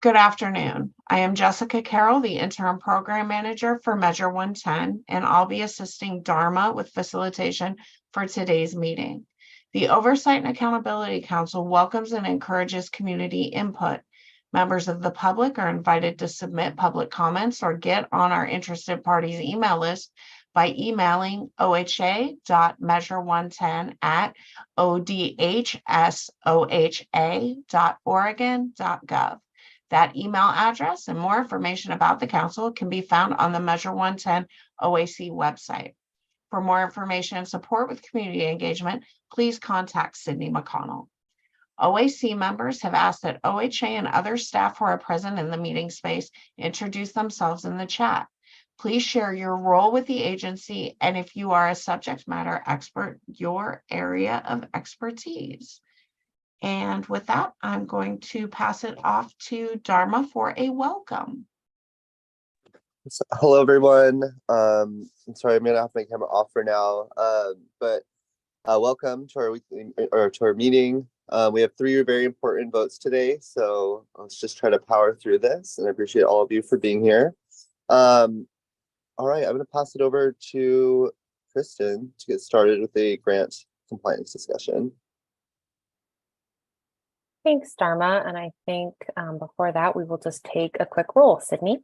Good afternoon. I am Jessica Carroll, the Interim Program Manager for Measure 110, and I'll be assisting Dharma with facilitation for today's meeting. The Oversight and Accountability Council welcomes and encourages community input. Members of the public are invited to submit public comments or get on our interested parties email list by emailing oha.measure110@odhsoha.oregon.gov. That email address and more information about the council can be found on the Measure 110 OAC website. For more information and support with community engagement, please contact Sydney McConnell. OAC members have asked that OHA and other staff who are present in the meeting space introduce themselves in the chat. Please share your role with the agency, and if you are a subject matter expert, your area of expertise. And with that, I'm going to pass it off to Dharma for a welcome. Hello, everyone. I'm sorry, I'm gonna have my camera off for now, but welcome to our weekly or to our meeting. We have 3 very important votes today, so let's just try to power through this. And I appreciate all of you for being here. All right, I'm gonna pass it over to Kristen to get started with a grant compliance discussion. Thanks, Dharma. And I think before that, we will just take a quick roll. Sydney?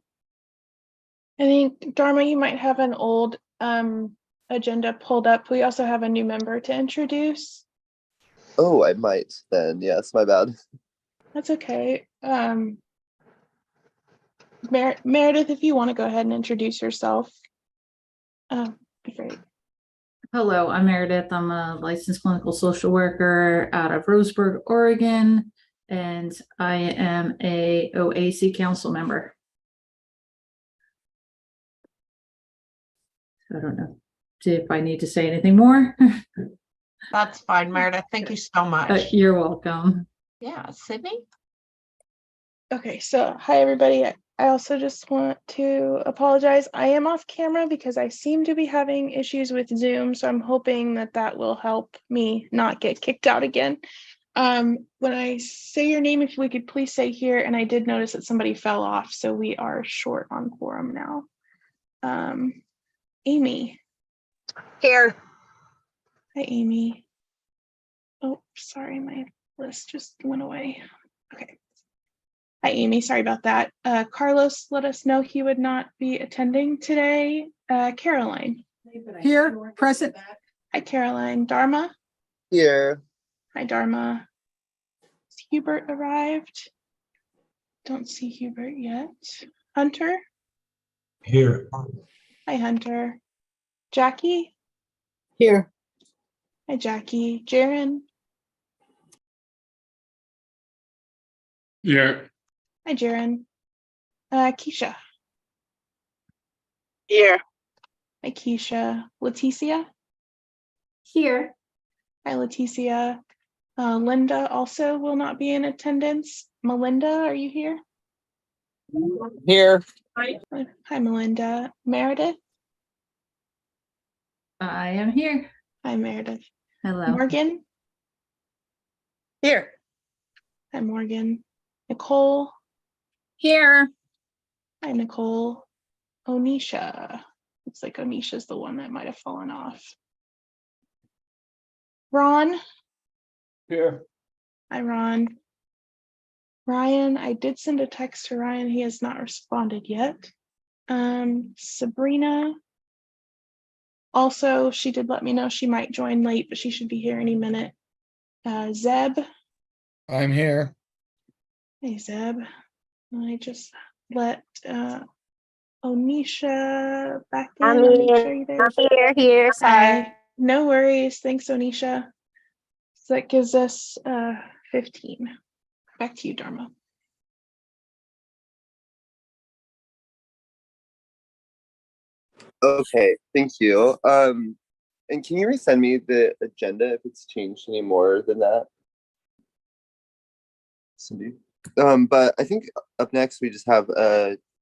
I think, Dharma, you might have an old agenda pulled up. We also have a new member to introduce. Oh, I might then. Yes, my bad. That's okay. Meredith, if you want to go ahead and introduce yourself. Be great. Hello, I'm Meredith. I'm a licensed clinical social worker out of Roseburg, Oregon, and I am a OAC council member. I don't know if I need to say anything more. That's fine, Meredith. Thank you so much. You're welcome. Yeah, Sydney? Okay, so hi, everybody. I also just want to apologize. I am off camera because I seem to be having issues with Zoom, so I'm hoping that that will help me not get kicked out again. When I say your name, if we could please say here, and I did notice that somebody fell off, so we are short on quorum now. Amy. Here. Hi, Amy. Oh, sorry, my list just went away. Okay. Hi, Amy. Sorry about that. Carlos let us know he would not be attending today. Caroline. Here, present. Hi, Caroline. Dharma. Here. Hi, Dharma. Has Hubert arrived? Don't see Hubert yet. Hunter. Here. Hi, Hunter. Jackie. Here. Hi, Jackie. Jaren. Here. Hi, Jaren. Keisha. Here. Hi, Keisha. Leticia. Here. Hi, Leticia. Linda also will not be in attendance. Melinda, are you here? Here. Hi, Melinda. Meredith. I am here. Hi, Meredith. Hello. Morgan. Here. Hi, Morgan. Nicole. Here. Hi, Nicole. Onisha. Looks like Onisha's the one that might have fallen off. Ron. Here. Hi, Ron. Ryan, I did send a text to Ryan. He has not responded yet. Sabrina. Also, she did let me know she might join late, but she should be here any minute. Zeb. I'm here. Hey, Zeb. I just let Onisha back in. I'm here. Sorry. Hi. No worries. Thanks, Onisha. So that gives us 15. Back to you, Dharma. Okay, thank you. And can you resend me the agenda if it's changed any more than that? Cindy. But I think up next we just have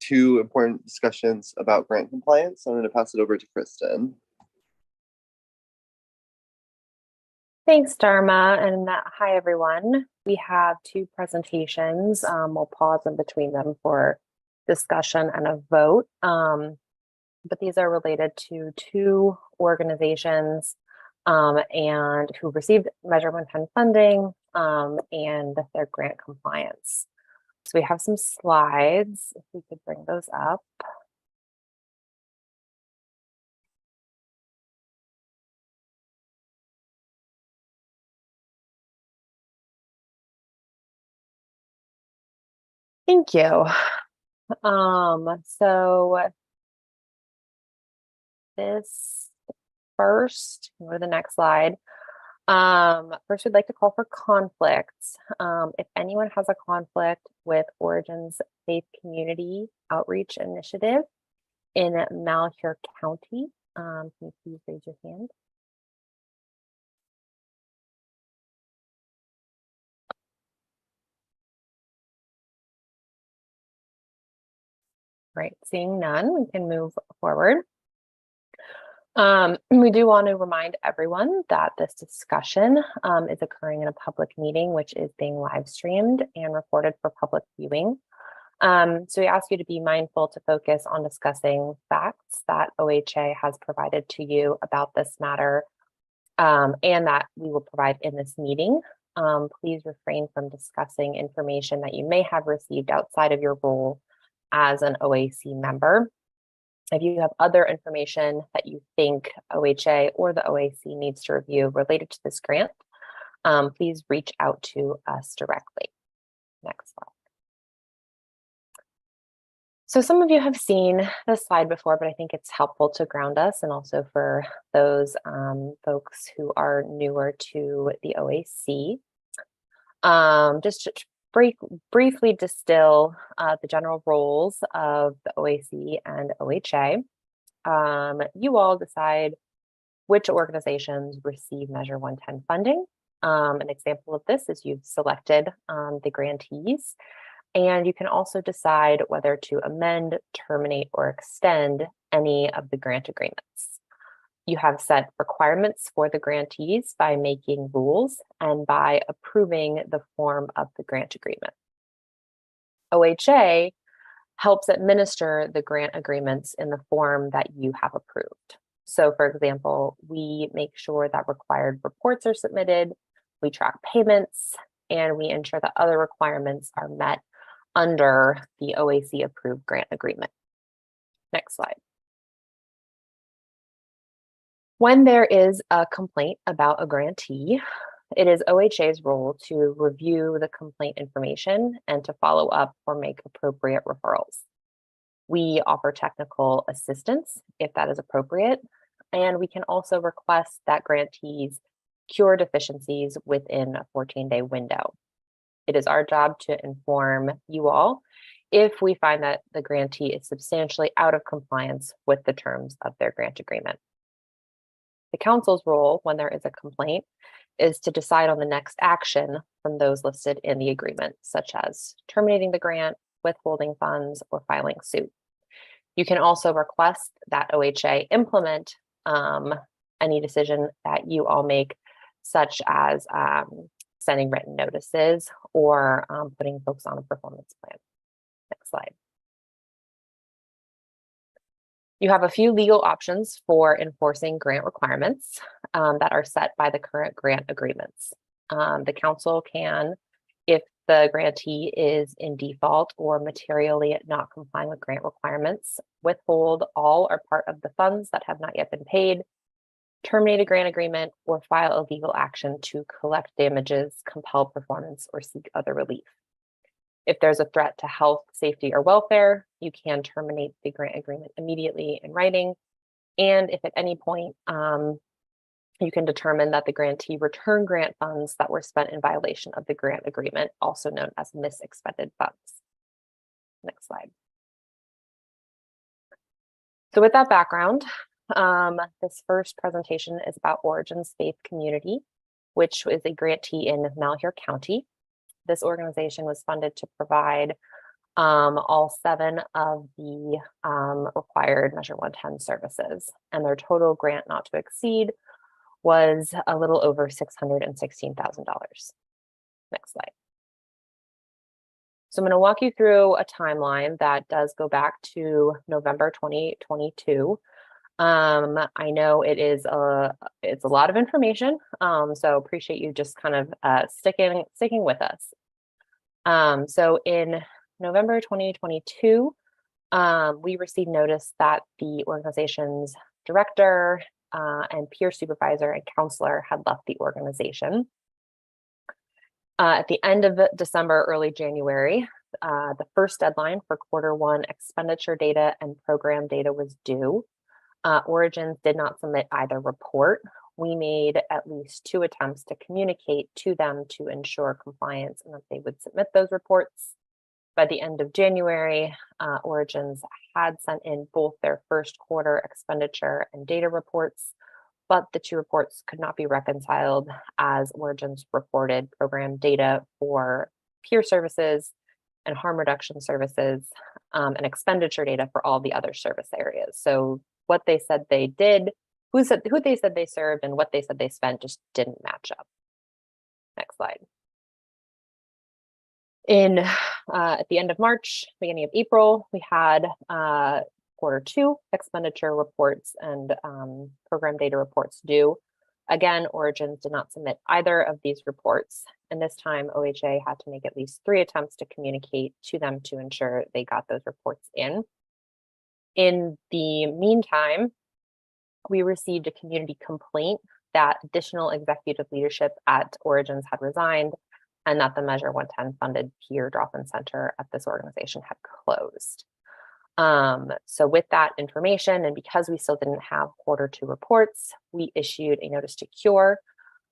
2 important discussions about grant compliance. So I'm going to pass it over to Kristen. Thanks, Dharma, and hi, everyone. We have two presentations. We'll pause in between them for discussion and a vote. But these are related to two organizations and who received Measure 110 funding and their grant compliance. So we have some slides, if we could bring those up. Thank you. So this first, go to the next slide. First, we'd like to call for conflicts. If anyone has a conflict with Origin's Faith Community Outreach Initiative in Malheur County, can you please raise your hand? Right, seeing none, we can move forward. We do want to remind everyone that this discussion is occurring in a public meeting, which is being live streamed and recorded for public viewing. So we ask you to be mindful to focus on discussing facts that OHA has provided to you about this matter and that we will provide in this meeting. Please refrain from discussing information that you may have received outside of your role as an OAC member. If you have other information that you think OHA or the OAC needs to review related to this grant, please reach out to us directly. Next slide. So some of you have seen this slide before, but I think it's helpful to ground us and also for those folks who are newer to the OAC. Just to briefly distill the general roles of the OAC and OHA. You all decide which organizations receive Measure 110 funding. An example of this is you've selected the grantees, and you can also decide whether to amend, terminate, or extend any of the grant agreements. You have set requirements for the grantees by making rules and by approving the form of the grant agreement. OHA helps administer the grant agreements in the form that you have approved. So for example, we make sure that required reports are submitted, we track payments, and we ensure that other requirements are met under the OAC approved grant agreement. Next slide. When there is a complaint about a grantee, it is OHA's role to review the complaint information and to follow up or make appropriate referrals. We offer technical assistance if that is appropriate, and we can also request that grantees cure deficiencies within a 14-day window. It is our job to inform you all if we find that the grantee is substantially out of compliance with the terms of their grant agreement. The council's role when there is a complaint is to decide on the next action from those listed in the agreement, such as terminating the grant, withholding funds, or filing suit. You can also request that OHA implement any decision that you all make, such as sending written notices or putting folks on a performance plan. Next slide. You have a few legal options for enforcing grant requirements that are set by the current grant agreements. The council can, if the grantee is in default or materially not complying with grant requirements, withhold all or part of the funds that have not yet been paid, terminate a grant agreement, or file a legal action to collect damages, compel performance, or seek other relief. If there's a threat to health, safety, or welfare, you can terminate the grant agreement immediately in writing. And if at any point you can determine that the grantee returned grant funds that were spent in violation of the grant agreement, also known as misexpended funds. Next slide. So with that background, this first presentation is about Origin's Faith Community, which is a grantee in Malheur County. This organization was funded to provide all 7 of the required Measure 110 services, and their total grant not to exceed was a little over $616,000. Next slide. So I'm going to walk you through a timeline that does go back to November 2022. I know it's a lot of information, so appreciate you just kind of sticking with us. So in November 2022, we received notice that the organization's director and peer supervisor and counselor had left the organization. At the end of December, early January, the first deadline for Q1 expenditure data and program data was due. Origins did not submit either report. We made at least 2 attempts to communicate to them to ensure compliance and that they would submit those reports. By the end of January, Origins had sent in both their first quarter expenditure and data reports, but the 2 reports could not be reconciled as Origins reported program data for peer services and harm reduction services and expenditure data for all the other service areas. So what they said they did, who they said they served, and what they said they spent just didn't match up. Next slide. At the end of March, beginning of April, we had Q2 expenditure reports and program data reports due. Again, Origins did not submit either of these reports, and this time OHA had to make at least 3 attempts to communicate to them to ensure they got those reports in. In the meantime, we received a community complaint that additional executive leadership at Origins had resigned and that the Measure 110 funded peer drop-in center at this organization had closed. So with that information, and because we still didn't have Q2 reports, we issued a notice to cure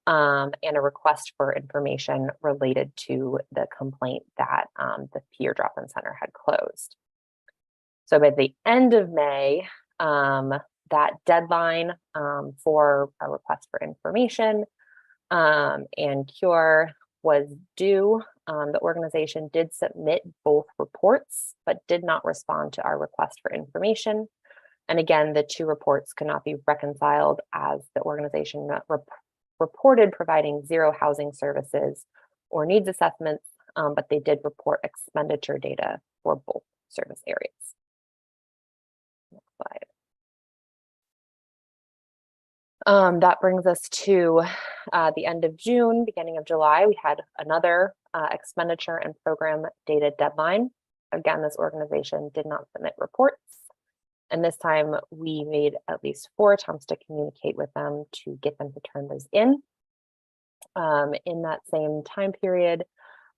and a request for information related to the complaint that the peer drop-in center had closed. So by the end of May, that deadline for a request for information and cure was due. The organization did submit both reports, but did not respond to our request for information. And again, the 2 reports could not be reconciled as the organization reported providing 0 housing services or needs assessments, but they did report expenditure data for both service areas. Next slide. That brings us to the end of June, beginning of July. We had another expenditure and program data deadline. Again, this organization did not submit reports. And this time we made at least 4 attempts to communicate with them to get them to turn those in. In that same time period,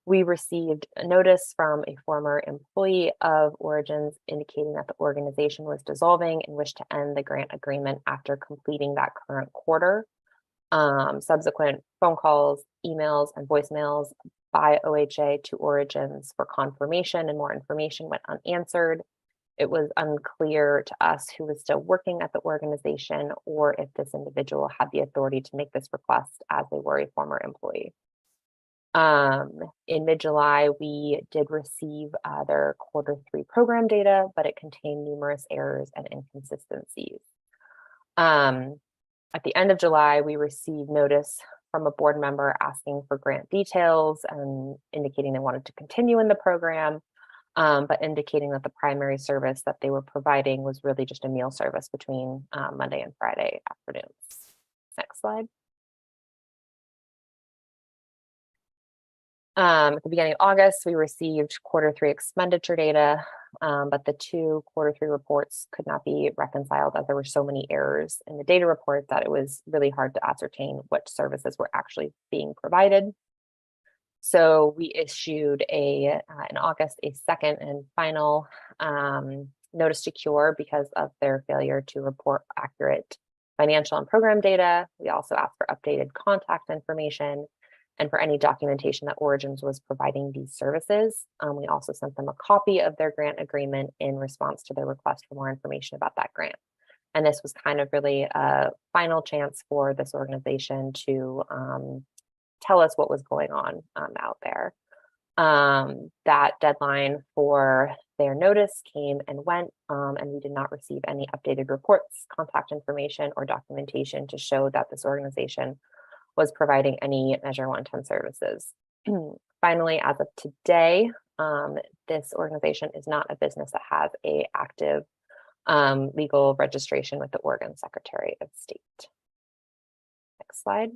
we received a notice from a former employee of Origins indicating that the organization was dissolving and wished to end the grant agreement after completing that current quarter. Subsequent phone calls, emails, and voicemails by OHA to Origins for confirmation and more information went unanswered. It was unclear to us who was still working at the organization or if this individual had the authority to make this request as they were a former employee. In mid-July, we did receive their Q3 program data, but it contained numerous errors and inconsistencies. At the end of July, we received notice from a board member asking for grant details and indicating they wanted to continue in the program, but indicating that the primary service that they were providing was really just a meal service between Monday and Friday afternoons. Next slide. At the beginning of August, we received Q3 expenditure data, but the 2 Q3 reports could not be reconciled as there were so many errors in the data report that it was really hard to ascertain which services were actually being provided. So we issued in August a second and final notice to cure because of their failure to report accurate financial and program data. We also asked for updated contact information and for any documentation that Origins was providing these services. We also sent them a copy of their grant agreement in response to their request for more information about that grant. And this was kind of really a final chance for this organization to tell us what was going on out there. That deadline for their notice came and went, and we did not receive any updated reports, contact information, or documentation to show that this organization was providing any Measure 110 services. Finally, as of today, this organization is not a business that has an active legal registration with the Oregon Secretary of State. Next slide.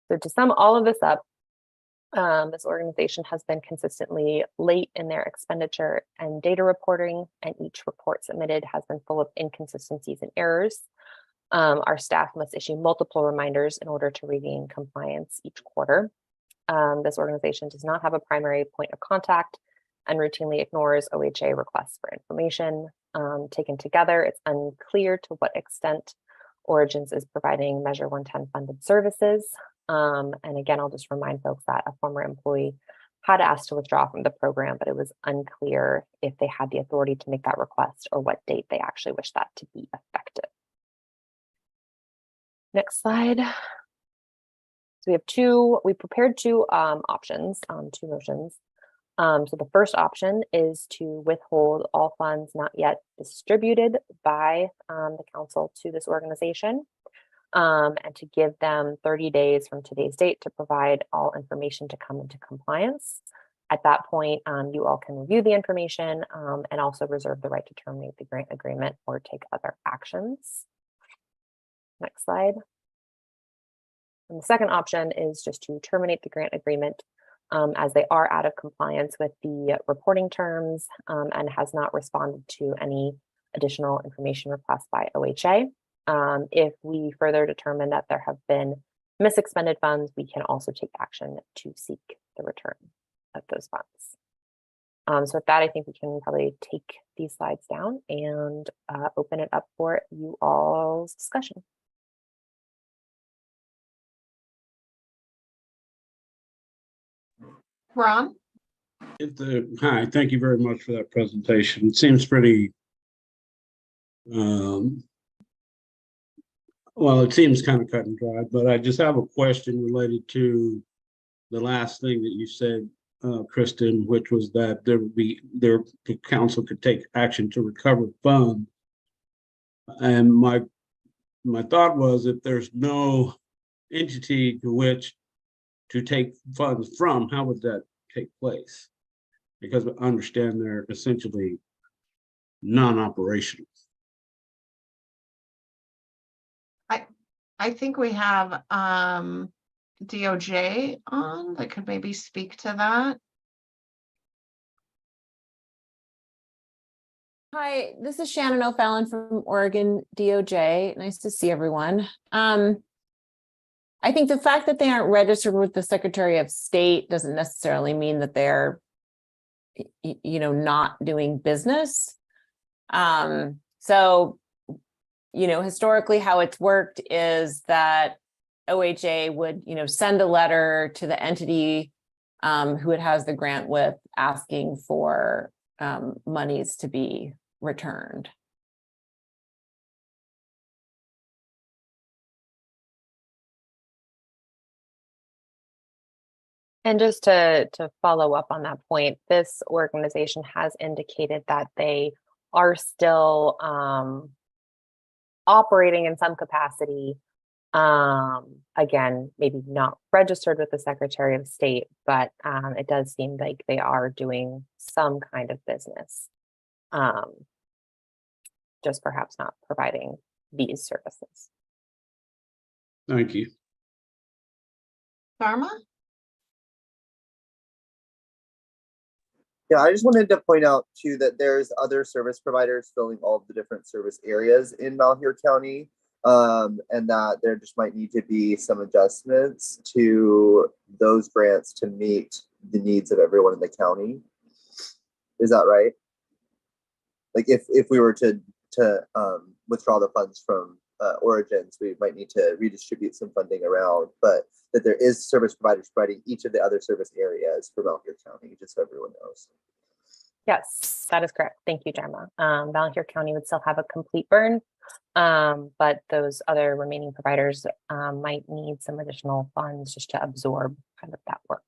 So to sum all of this up, this organization has been consistently late in their expenditure and data reporting, and each report submitted has been full of inconsistencies and errors. Our staff must issue multiple reminders in order to regain compliance each quarter. This organization does not have a primary point of contact and routinely ignores OHA requests for information. Taken together, it's unclear to what extent Origins is providing Measure 110 funded services. And again, I'll just remind folks that a former employee had asked to withdraw from the program, but it was unclear if they had the authority to make that request or what date they actually wish that to be effective. Next slide. So we prepared two options, two motions. So the first option is to withhold all funds not yet distributed by the council to this organization, and to give them 30 days from today's date to provide all information to come into compliance. At that point, you all can review the information and also reserve the right to terminate the grant agreement or take other actions. Next slide. And the second option is just to terminate the grant agreement as they are out of compliance with the reporting terms and has not responded to any additional information requests by OHA. If we further determine that there have been misexpended funds, we can also take action to seek the return of those funds. So with that, I think we can probably take these slides down and open it up for you all's discussion. Ron? Hi, thank you very much for that presentation. It seems pretty, well, it seems kind of cut and dry, but I just have a question related to the last thing that you said, Kristen, which was that the council could take action to recover funds. And my thought was, if there's no entity to which to take funds from, how would that take place? Because I understand they're essentially non-operational. I think we have DOJ on that could maybe speak to that. Hi, this is Shannon O'Fallon from Oregon DOJ. Nice to see everyone. I think the fact that they aren't registered with the Secretary of State doesn't necessarily mean that they're, not doing business. So, historically how it's worked is that OHA would, send a letter to the entity who it has the grant with, asking for monies to be returned. And just to follow up on that point, this organization has indicated that they are still operating in some capacity. Again, maybe not registered with the Secretary of State, but it does seem like they are doing some kind of business, just perhaps not providing these services. Thank you. Dharma? Yeah, I just wanted to point out too that there's other service providers filling all of the different service areas in Malheur County, and that there just might need to be some adjustments to those grants to meet the needs of everyone in the county. Is that right? Like if we were to withdraw the funds from Origins, we might need to redistribute some funding around, but that there is service providers providing each of the other service areas for Malheur County, just so everyone knows. Yes, that is correct. Thank you, Gemma. Malheur County would still have a complete burn, but those other remaining providers might need some additional funds just to absorb kind of that work.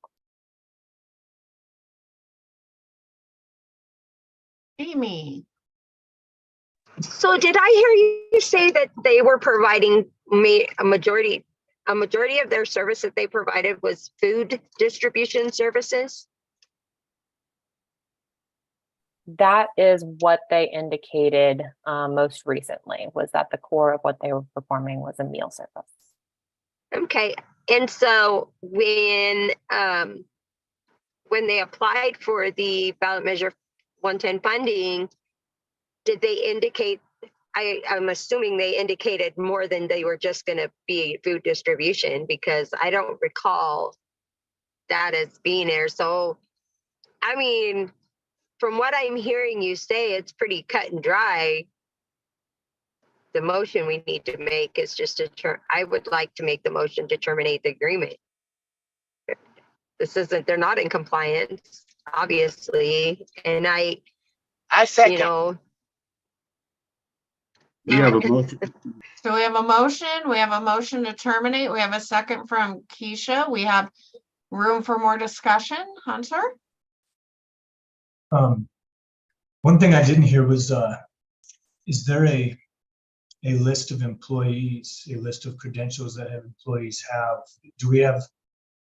Amy. So did I hear you say that they were providing me a majority of their service that they provided was food distribution services? That is what they indicated most recently, was that the core of what they were performing was a meal service. Okay, and so when they applied for the ballot measure 110 funding, did they indicate, I'm assuming they indicated more than they were just going to be food distribution, because I don't recall that as being there. So, I mean, from what I'm hearing you say, it's pretty cut and dry. The motion we need to make is just I would like to make the motion to terminate the agreement. They're not in compliance, obviously. And I second. you know, We have a motion. So we have a motion. We have a motion to terminate. We have a second from Keisha. We have room for more discussion. Hunter? One thing I didn't hear was, is there a list of employees, a list of credentials that employees have? Do we have,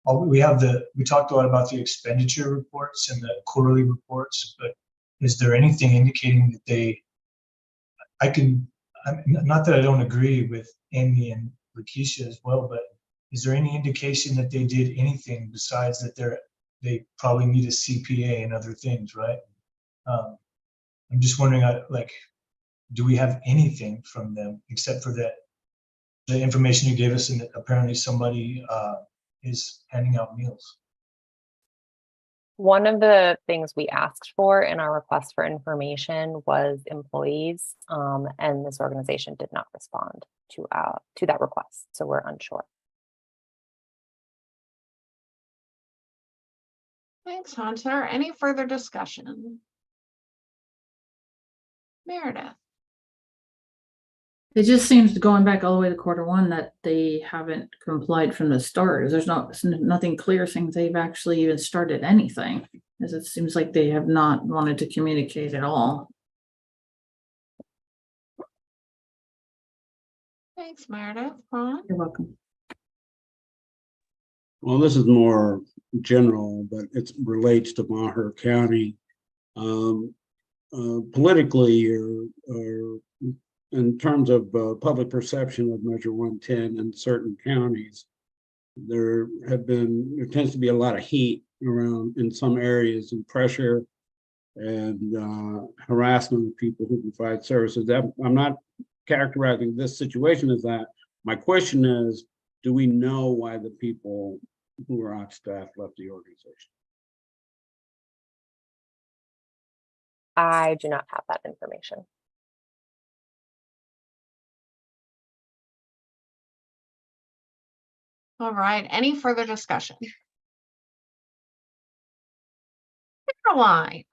we talked a lot about the expenditure reports and the quarterly reports, but is there anything indicating that not that I don't agree with Amy and Lakeisha as well, but is there any indication that they did anything besides that they probably need a CPA and other things, right? I'm just wondering, do we have anything from them except for the information you gave us, and that apparently somebody is handing out meals? One of the things we asked for in our request for information was employees, and this organization did not respond to that request, so we're unsure. Thanks, Hunter. Any further discussion? Meredith? It just seems, going back all the way to Q1, that they haven't complied from the start. There's nothing clear saying they've actually even started anything, as it seems like they have not wanted to communicate at all. Thanks, Meredith. Ron? You're welcome. Well, this is more general, but it relates to Maher County. Politically, or in terms of public perception of Measure 110 in certain counties, there tends to be a lot of heat around in some areas, and pressure and harassment of people who provide services. I'm not characterizing this situation as that. My question is, do we know why the people who are on staff left the organization? I do not have that information. All right. Any further discussion? Caroline?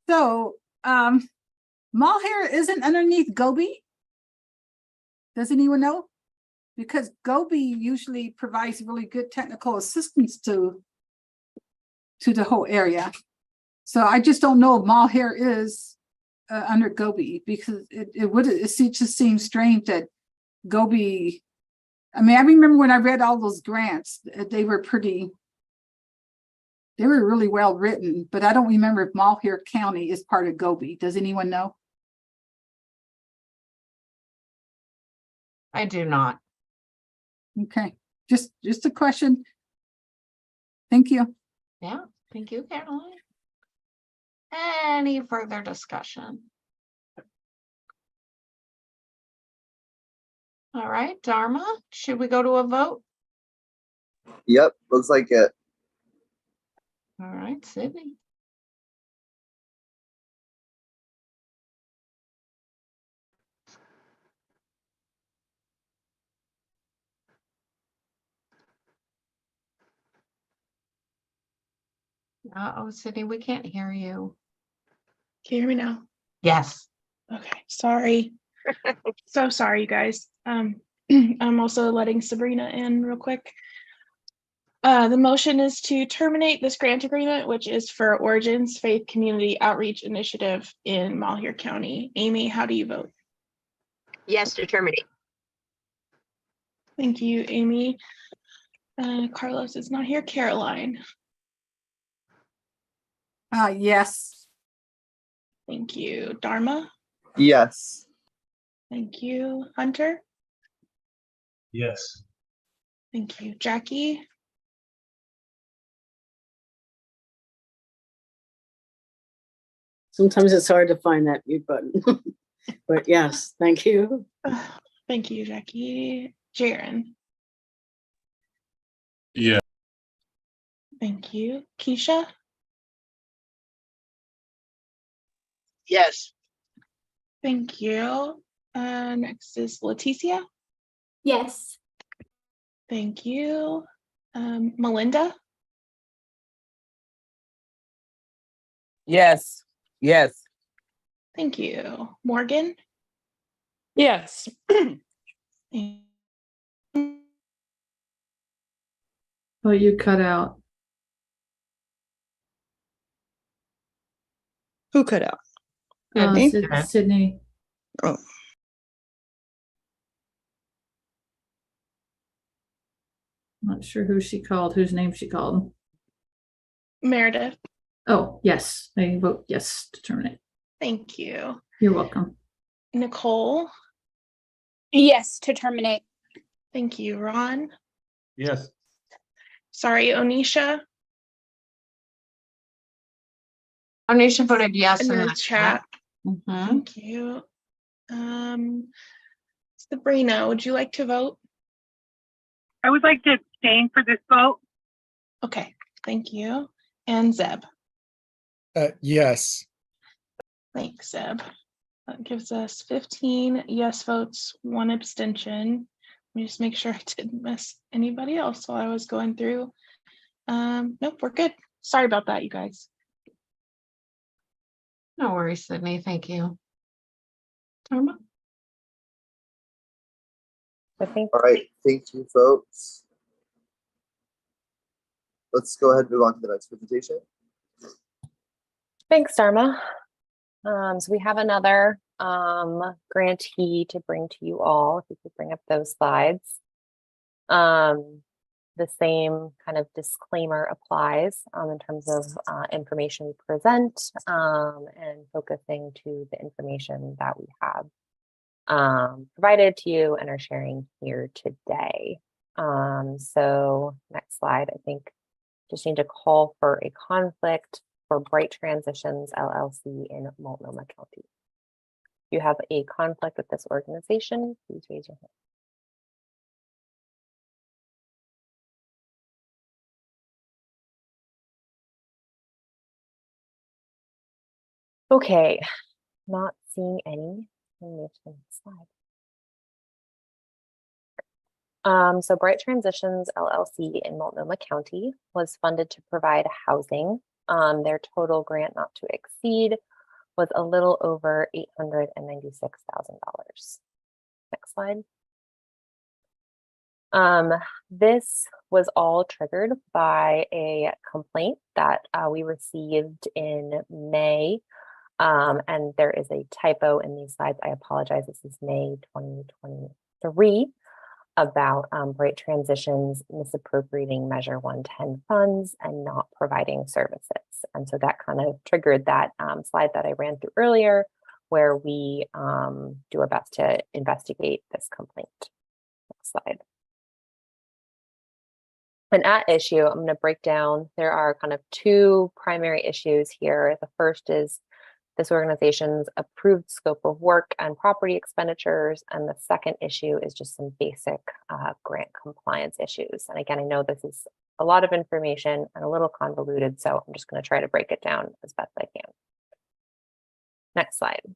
So, Malheur isn't underneath Gobi? Does anyone know? Because Gobi usually provides really good technical assistance to the whole area. So I just don't know if Malheur is under Gobi, because it just seems strange that Gobi. I mean, I remember when I read all those grants, they were really well written, but I don't remember if Malheur County is part of Gobi. Does anyone know? I do not. Okay, just a question. Thank you. Yeah, thank you, Caroline. Any further discussion? All right, Dharma, should we go to a vote? Yep, looks like it. All right, Sydney. Uh-oh, Sydney, we can't hear you. Can you hear me now? Yes. Okay, sorry. So sorry, you guys. I'm also letting Sabrina in real quick. The motion is to terminate this grant agreement, which is for Origins Faith Community Outreach Initiative in Malheur County. Amy, how do you vote? Yes, to terminate. Thank you, Amy. Carlos is not here. Caroline. Yes. Thank you. Dharma. Yes. Thank you. Hunter. Yes. Thank you. Jackie. Sometimes it's hard to find that mute button. But yes, thank you. Thank you, Jackie. Jaren. Yeah. Thank you. Keisha. Yes. Thank you. Next is Leticia. Yes. Thank you. Melinda. Yes. Yes. Thank you. Morgan. Yes. Oh, you cut out. Who cut out? Sydney? Sydney. Oh. Not sure who she called, whose name she called. Meredith. Oh, yes, I vote yes to terminate. Thank you. You're welcome. Nicole. Yes, to terminate. Thank you. Ron. Yes. Sorry, Onisha. Onisha voted yes In in the the chat. Mhm. Thank you. Sabrina, would you like to vote? I would like to abstain for this vote. Okay, thank you. And Zeb. Yes. Thanks, Zeb. That gives us 15 yes votes, 1 abstention. Let me just make sure I didn't miss anybody else while I was going through. Nope, we're good. Sorry about that, you guys. No worries, Sydney. Thank you. Dharma? I think All right. Thank you, folks. Let's go ahead and move on to the next presentation. Thanks, Dharma. So we have another grantee to bring to you all. If you could bring up those slides. The same kind of disclaimer applies in terms of information we present and focusing to the information that we have provided to you and are sharing here today. So next slide, I think just need to call for a conflict for Bright Transitions LLC in Multnomah County. If you have a conflict with this organization, please raise your hand. Okay, not seeing any. Let me move to the next slide. So Bright Transitions LLC in Multnomah County was funded to provide housing. Their total grant not to exceed was a little over $896,000. Next slide. This was all triggered by a complaint that we received in May. And there is a typo in these slides. I apologize. This is May 2023 about Bright Transitions misappropriating Measure 110 funds and not providing services. And so that kind of triggered that slide that I ran through earlier, where we do our best to investigate this complaint. Next slide. And at issue, I'm going to break down, there are kind of 2 primary issues here. The first is this organization's approved scope of work and property expenditures. And the second issue is just some basic grant compliance issues. And again, I know this is a lot of information and a little convoluted, so I'm just going to try to break it down as best I can. Next slide.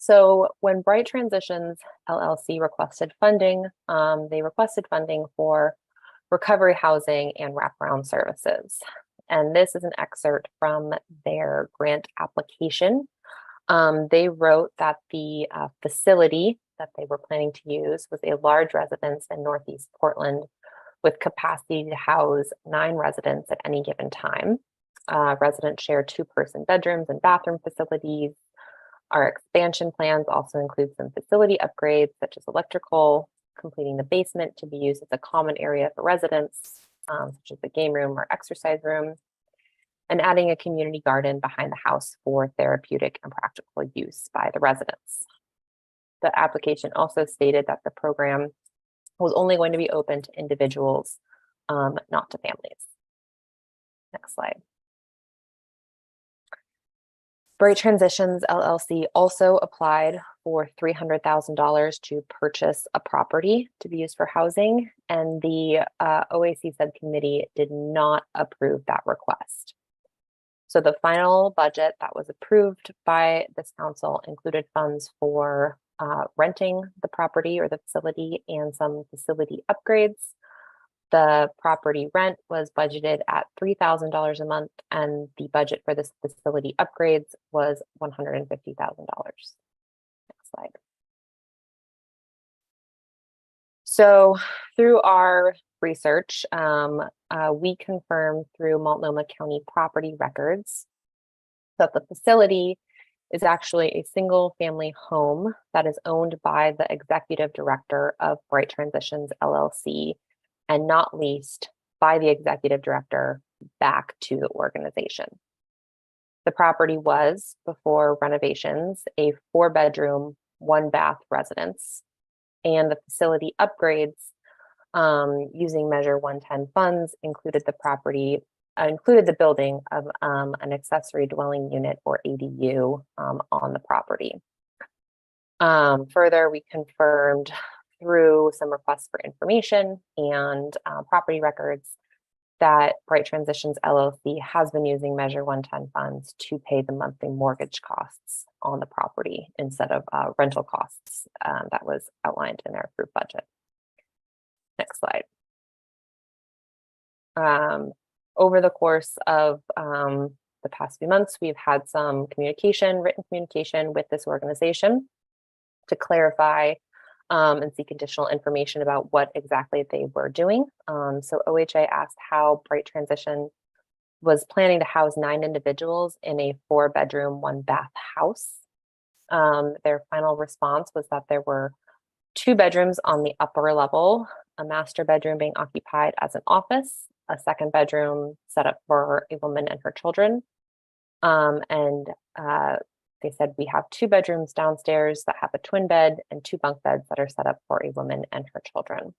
So when Bright Transitions LLC requested funding, they requested funding for recovery housing and wraparound services. And this is an excerpt from their grant application. They wrote that the facility that they were planning to use was a large residence in Northeast Portland with capacity to house 9 residents at any given time. Residents share 2-person bedrooms and bathroom facilities. Our expansion plans also include some facility upgrades such as electrical, completing the basement to be used as a common area for residents, such as the game room or exercise room, and adding a community garden behind the house for therapeutic and practical use by the residents. The application also stated that the program was only going to be open to individuals, not to families. Next slide. Bright Transitions LLC also applied for $300,000 to purchase a property to be used for housing, and the OAC subcommittee did not approve that request. So the final budget that was approved by this council included funds for renting the property or the facility and some facility upgrades. The property rent was budgeted at $3,000 a month, and the budget for this facility upgrades was $150,000. Next slide. So through our research, we confirmed through Multnomah County property records that the facility is actually a single family home that is owned by the executive director of Bright Transitions LLC and not leased by the executive director back to the organization. The property was, before renovations, a 4-bedroom, 1-bath residence, and the facility upgrades using Measure 110 funds included the building of an accessory dwelling unit or ADU on the property. Further, we confirmed through some requests for information and property records that Bright Transitions LLC has been using Measure 110 funds to pay the monthly mortgage costs on the property instead of rental costs that was outlined in their approved budget. Next slide. Over the course of the past few months, we've had some written communication with this organization to clarify and seek additional information about what exactly they were doing. So OHA asked how Bright Transition was planning to house 9 individuals in a 4-bedroom, 1-bath house. Their final response was that there were 2 bedrooms on the upper level, a master bedroom being occupied as an office, a 2nd bedroom set up for a woman and her children. They said we have 2 bedrooms downstairs that have a twin bed and 2 bunk beds that are set up for a woman and her children.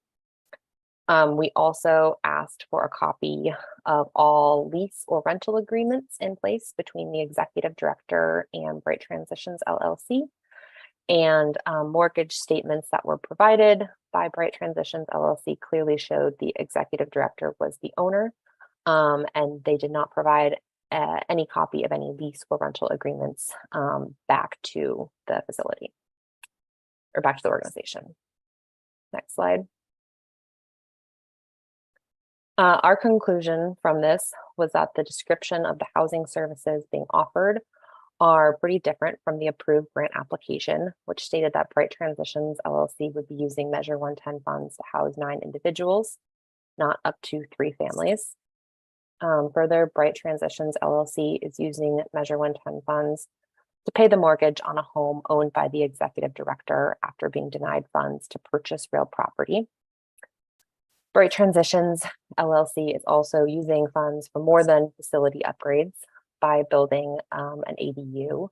We also asked for a copy of all lease or rental agreements in place between the executive director and Bright Transitions LLC, and mortgage statements that were provided by Bright Transitions LLC clearly showed the executive director was the owner, and they did not provide any copy of any lease or rental agreements back to the facility or back to the organization. Next slide. Our conclusion from this was that the description of the housing services being offered are pretty different from the approved grant application, which stated that Bright Transitions LLC would be using Measure 110 funds to house 9 individuals, not up to 3 families. Further, Bright Transitions LLC is using Measure 110 funds to pay the mortgage on a home owned by the executive director after being denied funds to purchase real property. Bright Transitions LLC is also using funds for more than facility upgrades by building an ADU.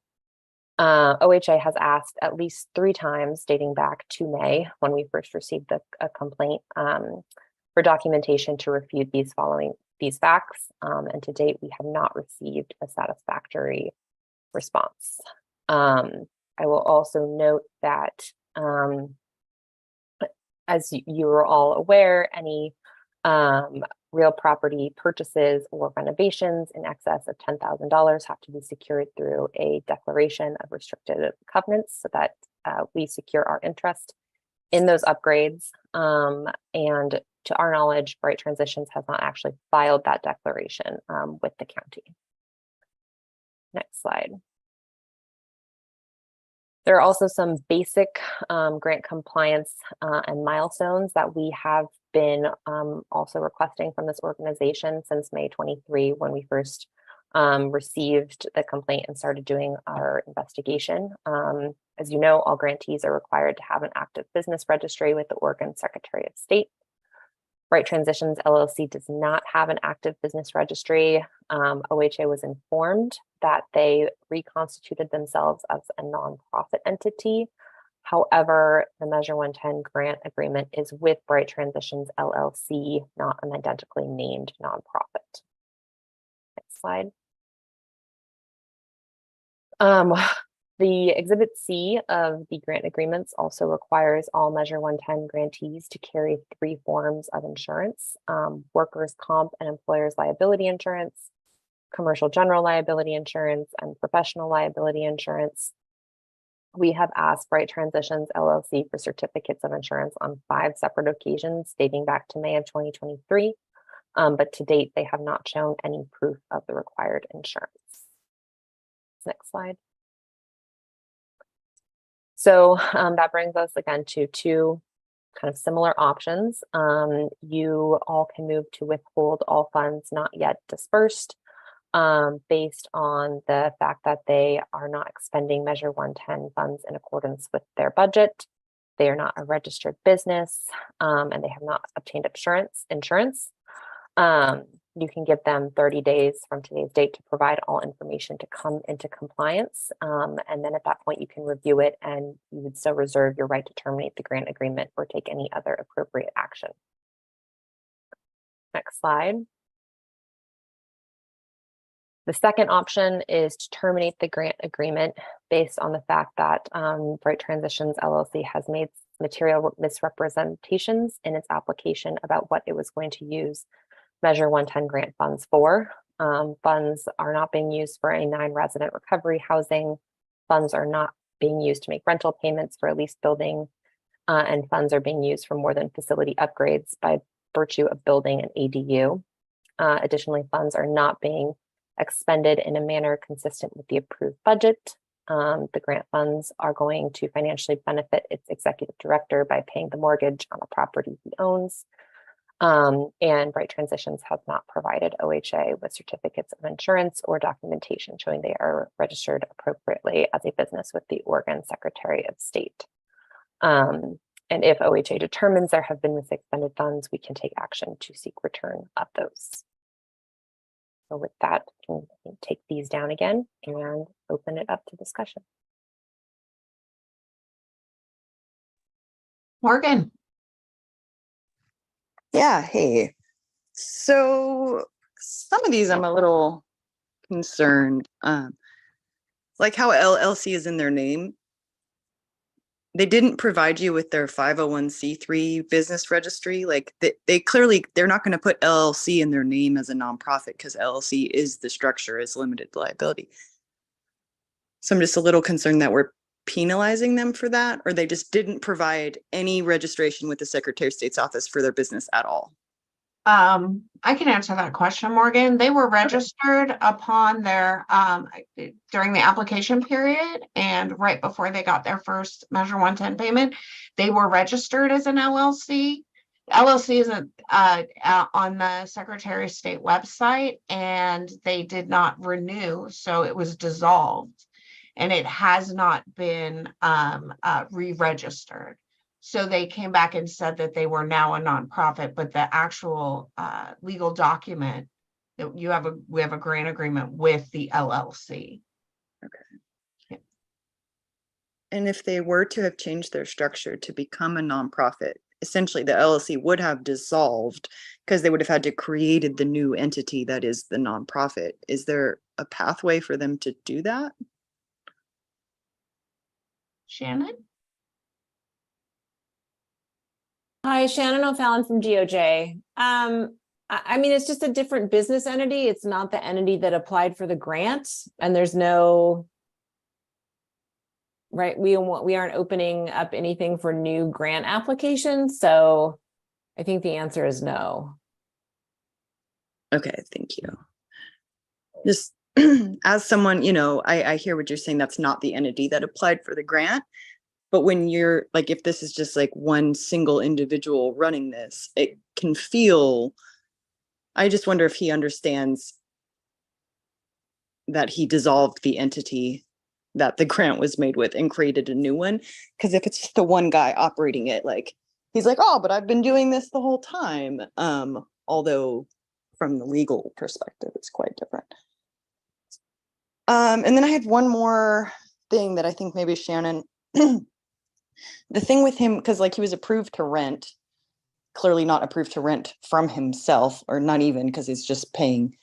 OHA has asked at least 3 times dating back to May when we first received a complaint for documentation to refute these facts, and to date we have not received a satisfactory response. I will also note that as you are all aware, any real property purchases or renovations in excess of $10,000 have to be secured through a declaration of restricted covenants so that we secure our interest in those upgrades. And to our knowledge, Bright Transitions has not actually filed that declaration with the county. Next slide. There are also some basic grant compliance and milestones that we have been also requesting from this organization since May 23, when we first received the complaint and started doing our investigation. As you know, all grantees are required to have an active business registry with the Oregon Secretary of State. Bright Transitions LLC does not have an active business registry. OHA was informed that they reconstituted themselves as a nonprofit entity. However, the Measure 110 grant agreement is with Bright Transitions LLC, not an identically named nonprofit. Next slide. The Exhibit C of the grant agreements also requires all Measure 110 grantees to carry 3 forms of insurance: workers' comp and employers' liability insurance, commercial general liability insurance, and professional liability insurance. We have asked Bright Transitions LLC for certificates of insurance on 5 separate occasions dating back to May of 2023, but to date, they have not shown any proof of the required insurance. Next slide. So that brings us again to 2 kind of similar options. You all can move to withhold all funds not yet dispersed based on the fact that they are not expending Measure 110 funds in accordance with their budget. They are not a registered business and they have not obtained insurance. You can give them 30 days from today's date to provide all information to come into compliance. And then at that point, you can review it and you would still reserve your right to terminate the grant agreement or take any other appropriate action. Next slide. The second option is to terminate the grant agreement based on the fact that Bright Transitions LLC has made material misrepresentations in its application about what it was going to use Measure 110 grant funds for. Funds are not being used for a 9 resident recovery housing. Funds are not being used to make rental payments for a leased building, and funds are being used for more than facility upgrades by virtue of building an ADU. Additionally, funds are not being expended in a manner consistent with the approved budget. The grant funds are going to financially benefit its executive director by paying the mortgage on a property he owns. And Bright Transitions has not provided OHA with certificates of insurance or documentation showing they are registered appropriately as a business with the Oregon Secretary of State. And if OHA determines there have been misexpended funds, we can take action to seek return of those. So with that, I can take these down again and open it up to discussion. Morgan. Yeah, hey. So some of these I'm a little concerned. Like how LLC is in their name. They didn't provide you with their 501c3 business registry. Like they clearly, they're not going to put LLC in their name as a nonprofit because LLC is the structure, is limited liability. So I'm just a little concerned that we're penalizing them for that, or they just didn't provide any registration with the Secretary of State's office for their business at all. I can answer that question, Morgan. They were registered upon their during the application period and right before they got their first Measure 110 payment, they were registered as an LLC. LLC is on the Secretary of State website, and they did not renew, so it was dissolved. And it has not been re-registered. So they came back and said that they were now a nonprofit, but the actual legal document that we have a grant agreement with the LLC. Okay. Yeah. And if they were to have changed their structure to become a nonprofit, essentially the LLC would have dissolved because they would have had to created the new entity that is the nonprofit. Is there a pathway for them to do that? Shannon? Hi, Shannon O'Fallon from DOJ. I mean, it's just a different business entity. It's not the entity that applied for the grant, and there's no, right? We aren't opening up anything for new grant applications. So I think the answer is no. Okay, thank you. Just as someone, I hear what you're saying, that's not the entity that applied for the grant. But when you're like, if this is just like one single individual running this, it can feel, I just wonder if he understands that he dissolved the entity that the grant was made with and created a new one. Because if it's just the one guy operating it, like he's like, oh, but I've been doing this the whole time. Although from the legal perspective, it's quite different. And then I had one more thing that I think maybe Shannon, the thing with him, because like he was approved to rent, clearly not approved to rent from himself, or not even, because he's just paying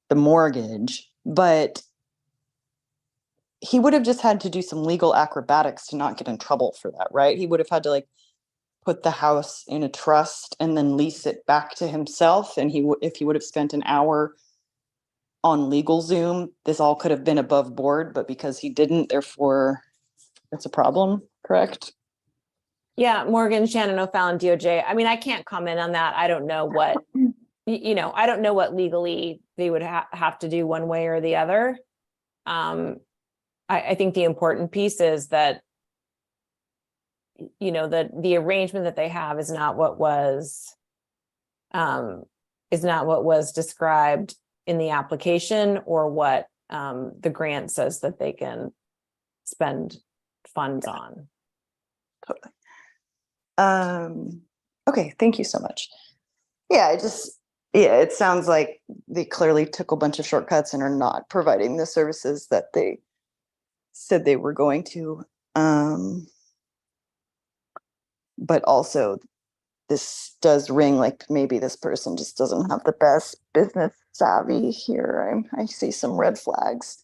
the mortgage, but he would have just had to do some legal acrobatics to not get in trouble for that, right? He would have had to like put the house in a trust and then lease it back to himself. And if he would have spent an hour on legal Zoom, this all could have been above board, but because he didn't, therefore it's a problem, correct? Yeah, Morgan, Shannon O'Fallon, DOJ. I mean, I can't comment on that. I don't know what, I don't know what legally they would have to do one way or the other. I think the important piece is that, the arrangement that they have is not what was described in the application, or what the grant says that they can spend funds on. Totally. Okay, thank you so much. Yeah, it sounds like they clearly took a bunch of shortcuts and are not providing the services that they said they were going to. But also this does ring like maybe this person just doesn't have the best business savvy here. I see some red flags.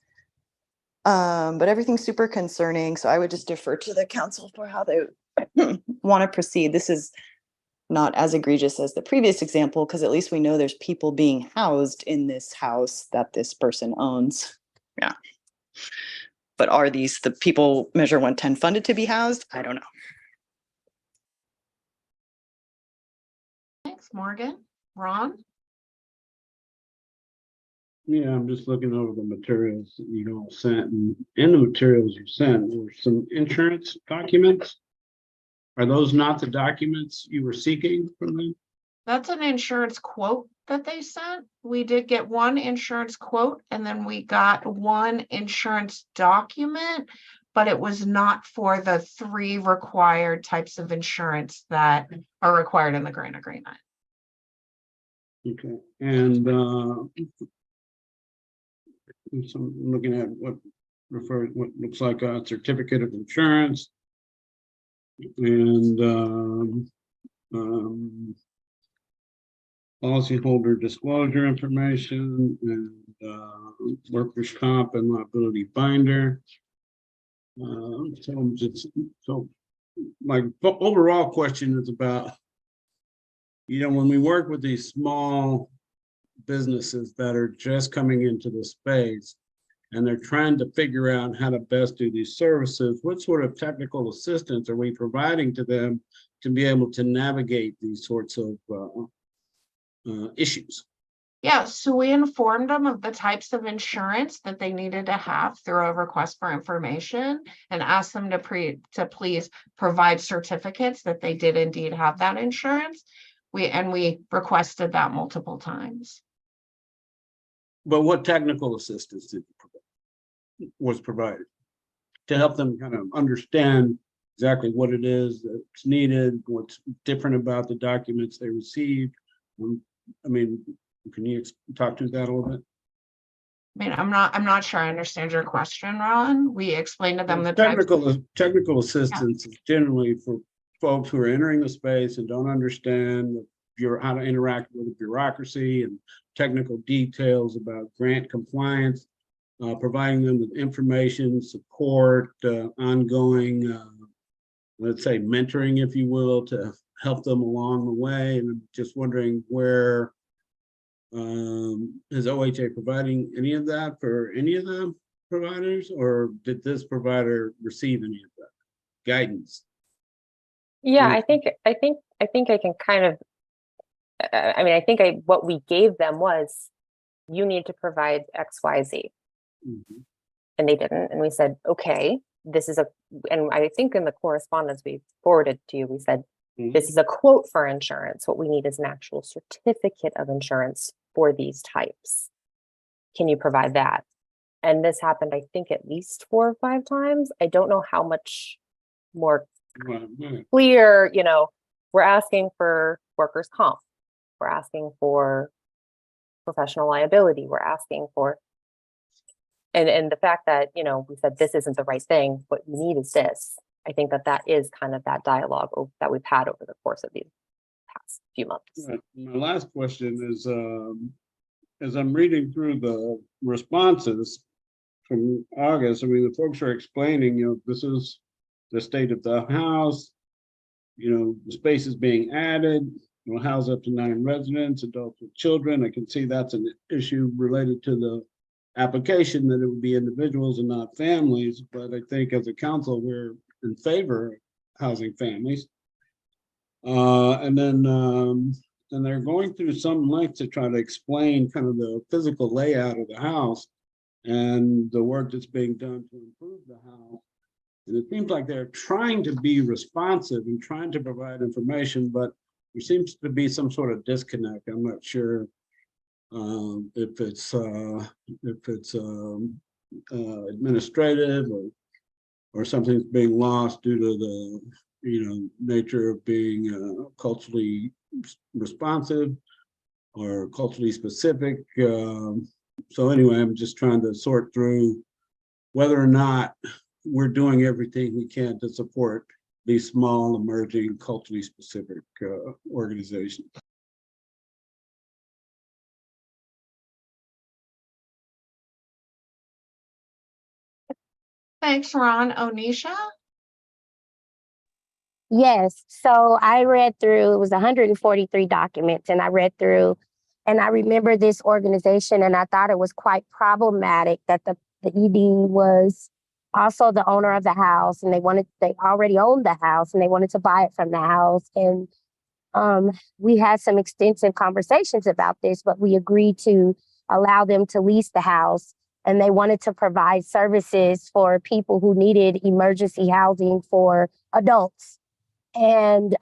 But everything's super concerning. So I would just defer to the council for how they want to proceed. This is not as egregious as the previous example, because at least we know there's people being housed in this house that this person owns. Yeah. But are these the people Measure 110 funded to be housed? I don't know. Thanks, Morgan. Ron? Yeah, I'm just looking over the materials that you all sent, and in the materials you sent were some insurance documents. Are those not the documents you were seeking from them? That's an insurance quote that they sent. We did get one insurance quote, and then we got one insurance document, but it was not for the 3 required types of insurance that are required in the grant agreement. Okay, and so I'm looking at what looks like a certificate of insurance, and policyholder disclosure information, and workers' comp and liability binder. So my overall question is about, when we work with these small businesses that are just coming into the space and they're trying to figure out how to best do these services, what sort of technical assistance are we providing to them to be able to navigate these sorts of issues? Yeah, so we informed them of the types of insurance that they needed to have through a request for information, and asked them to please provide certificates that they did indeed have that insurance. We requested that multiple times. But what technical assistance was provided to help them kind of understand exactly what it is that's needed, what's different about the documents they received? I mean, can you talk to that a little bit? I mean, I'm not sure I understand your question, Ron. We explained to them the technical assistance is generally for folks who are entering the space and don't understand how to interact with the bureaucracy and technical details about grant compliance, providing them with information, support, ongoing, let's say, mentoring, if you will, to help them along the way. And I'm just wondering where is OHA providing any of that for any of the providers, or did this provider receive any of that guidance? Yeah, I think I can kind of, I think what we gave them was, you need to provide XYZ. Mm-hmm. And they didn't. And we said, okay, this is and I think in the correspondence we forwarded to you, we said, Mhm. this is a quote for insurance. What we need is an actual certificate of insurance for these types. Can you provide that? And this happened, I think, at least 4 or 5 times. I don't know how much more clear, we're asking for workers' comp. We're asking for professional liability. We're asking for, and the fact that, we said this isn't the right thing, what you need is this. I think that is kind of that dialogue that we've had over the course of these past few months. Right. My last question is, as I'm reading through the responses from August, I mean, the folks are explaining, this is the state of the house, the space is being added, will house up to 9 residents, adults with children. I can see that's an issue related to the application, that it would be individuals and not families. But I think as a council, we're in favor of housing families. And they're going through some length to try to explain kind of the physical layout of the house and the work that's being done to improve the house. And it seems like they're trying to be responsive and trying to provide information, but there seems to be some sort of disconnect. I'm not sure if it's administrative or something's being lost due to the nature of being culturally responsive or culturally specific. So anyway, I'm just trying to sort through whether or not we're doing everything we can to support these small, emerging, culturally specific organizations. Thanks, Ron. Onisha? Yes, so I read through, it was 143 documents, and I read through, and I remember this organization, and I thought it was quite problematic that the ED was also the owner of the house, and they already owned the house, and they wanted to buy it from the house. And we had some extensive conversations about this, but we agreed to allow them to lease the house, and they wanted to provide services for people who needed emergency housing for adults. And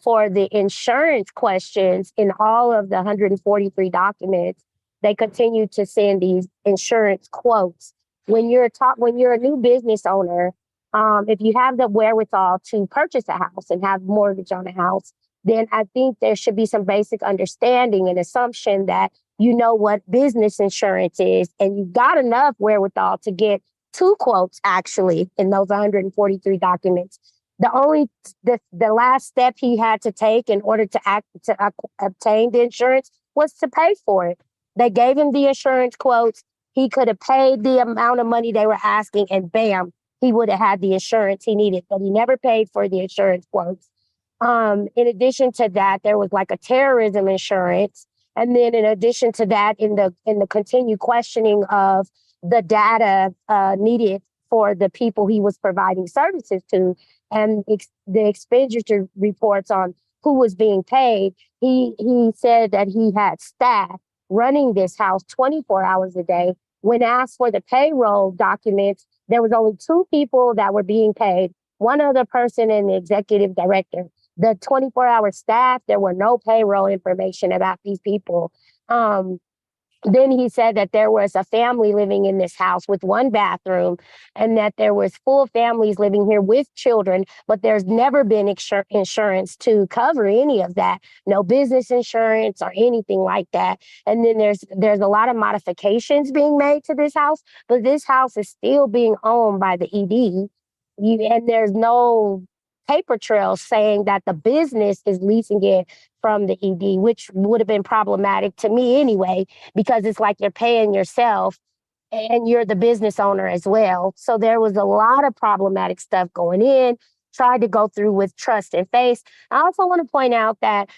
for the insurance questions in all of the 143 documents, they continue to send these insurance quotes. When you're a new business owner, if you have the wherewithal to purchase a house and have mortgage on a house, then I think there should be some basic understanding and assumption that you know what business insurance is, and you've got enough wherewithal to get 2 quotes actually in those 143 documents. The last step he had to take in order to obtain the insurance was to pay for it. They gave him the insurance quotes. He could have paid the amount of money they were asking, and bam, he would have had the insurance he needed, but he never paid for the insurance quotes. In addition to that, there was like a terrorism insurance. And then in addition to that, in the continued questioning of the data needed for the people he was providing services to, and the expenditure reports on who was being paid, he said that he had staff running this house 24 hours a day. When asked for the payroll documents, there was only 2 people that were being paid, one other person and the executive director. The 24-hour staff, there were no payroll information about these people. Then he said that there was a family living in this house with 1 bathroom, and that there was full families living here with children, but there's never been insurance to cover any of that. No business insurance or anything like that. And then there's a lot of modifications being made to this house, but this house is still being owned by the ED. And there's no paper trail saying that the business is leasing it from the ED, which would have been problematic to me anyway, because it's like you're paying yourself and you're the business owner as well. So there was a lot of problematic stuff going in. Tried to go through with trust and faith. I also want to point out that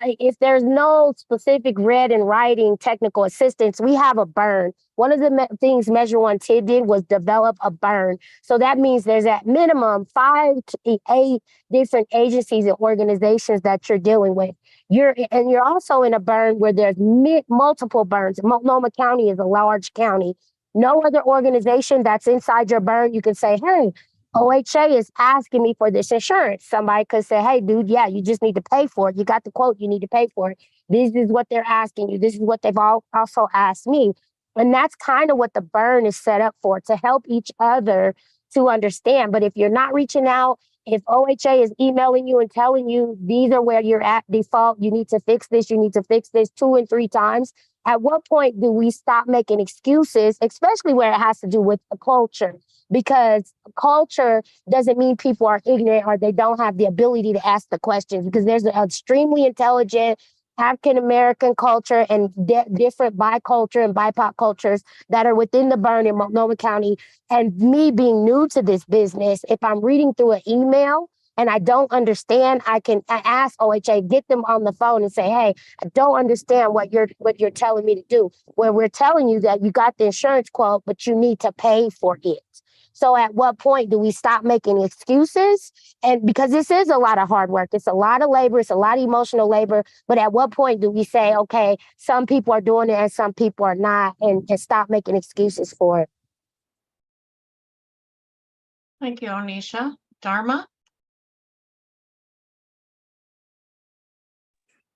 if there's no specific read and writing technical assistance, we have a burn. One of the things Measure 110 did was develop a burn. So that means there's at minimum 5 to 8 different agencies and organizations that you're dealing with. You're also in a burn where there's multiple burns. Multnomah County is a large county. No other organization that's inside your burn, you can say, hey, OHA is asking me for this insurance. Somebody could say, hey, dude, yeah, you just need to pay for it. You got the quote, you need to pay for it. This is what they're asking you. This is what they've also asked me. And that's kind of what the burn is set up for, to help each other to understand. But if you're not reaching out, if OHA is emailing you and telling you these are where you're at default, you need to fix this, you need to fix this 2 and 3 times, at what point do we stop making excuses, especially where it has to do with a culture? Because culture doesn't mean people are ignorant or they don't have the ability to ask the questions, because there's an extremely intelligent African American culture and different biculture and BIPOC cultures that are within the burn in Multnomah County. And me being new to this business, if I'm reading through an email and I don't understand, I ask OHA, get them on the phone and say, hey, I don't understand what you're telling me to do. Where we're telling you that you got the insurance quote, but you need to pay for it. So at what point do we stop making excuses? And because this is a lot of hard work, it's a lot of labor, it's a lot of emotional labor. But at what point do we say, okay, some people are doing it and some people are not, and stop making excuses for it? Thank you, Onisha. Dharma?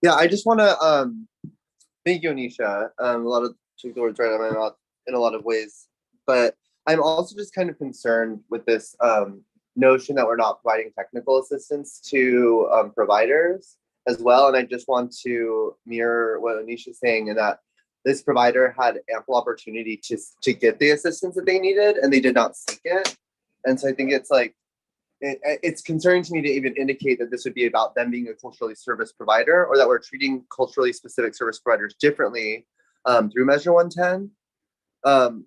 Yeah, I just want to thank you, Anisha. A lot of took the words right out of my mouth in a lot of ways, but I'm also just kind of concerned with this notion that we're not providing technical assistance to providers as well. And I just want to mirror what Anisha's saying, in that this provider had ample opportunity to get the assistance that they needed, and they did not seek it. And so I think it's like, it's concerning to me to even indicate that this would be about them being a culturally service provider, or that we're treating culturally specific service providers differently through Measure 110.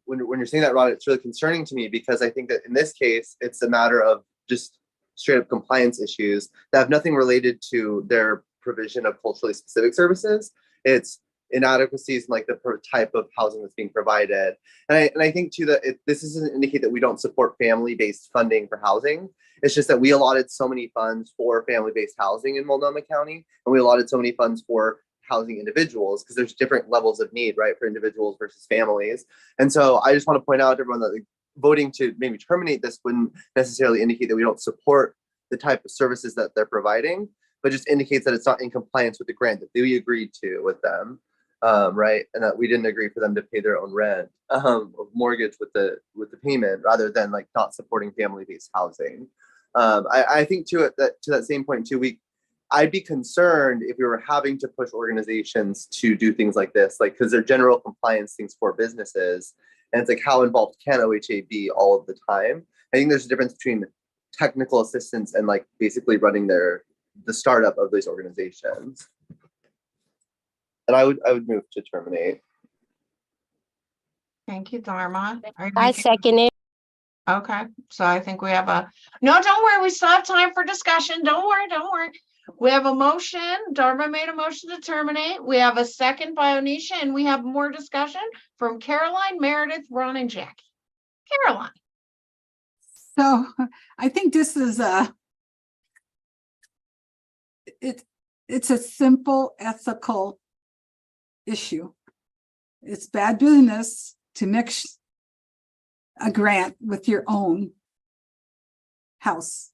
When you're saying that, Rod, it's really concerning to me, because I think that in this case, it's a matter of just straight up compliance issues that have nothing related to their provision of culturally specific services. It's inadequacies in like the type of housing that's being provided. And I think too that this doesn't indicate that we don't support family-based funding for housing. It's just that we allotted so many funds for family-based housing in Multnomah County, and we allotted so many funds for housing individuals, because there's different levels of need, right, for individuals versus families. And so I just want to point out to everyone that voting to maybe terminate this wouldn't necessarily indicate that we don't support the type of services that they're providing, but just indicates that it's not in compliance with the grant that we agreed to with them, right, and that we didn't agree for them to pay their own rent, mortgage with the payment, rather than like not supporting family-based housing. I think to that same point too, I'd be concerned if we were having to push organizations to do things like this, like, because they're general compliance things for businesses. And it's like, how involved can OHA be all of the time? I think there's a difference between technical assistance and like basically running the startup of these organizations. And I would move to terminate. Thank you, Dharma. I second it. Okay, so I think we have no, don't worry, we still have time for discussion. Don't worry. We have a motion. Dharma made a motion to terminate. We have a second by Onisha, and we have more discussion from Caroline, Meredith, Ron, and Jackie. Caroline. So I think this is it's a simple ethical issue. It's bad business to mix a grant with your own house,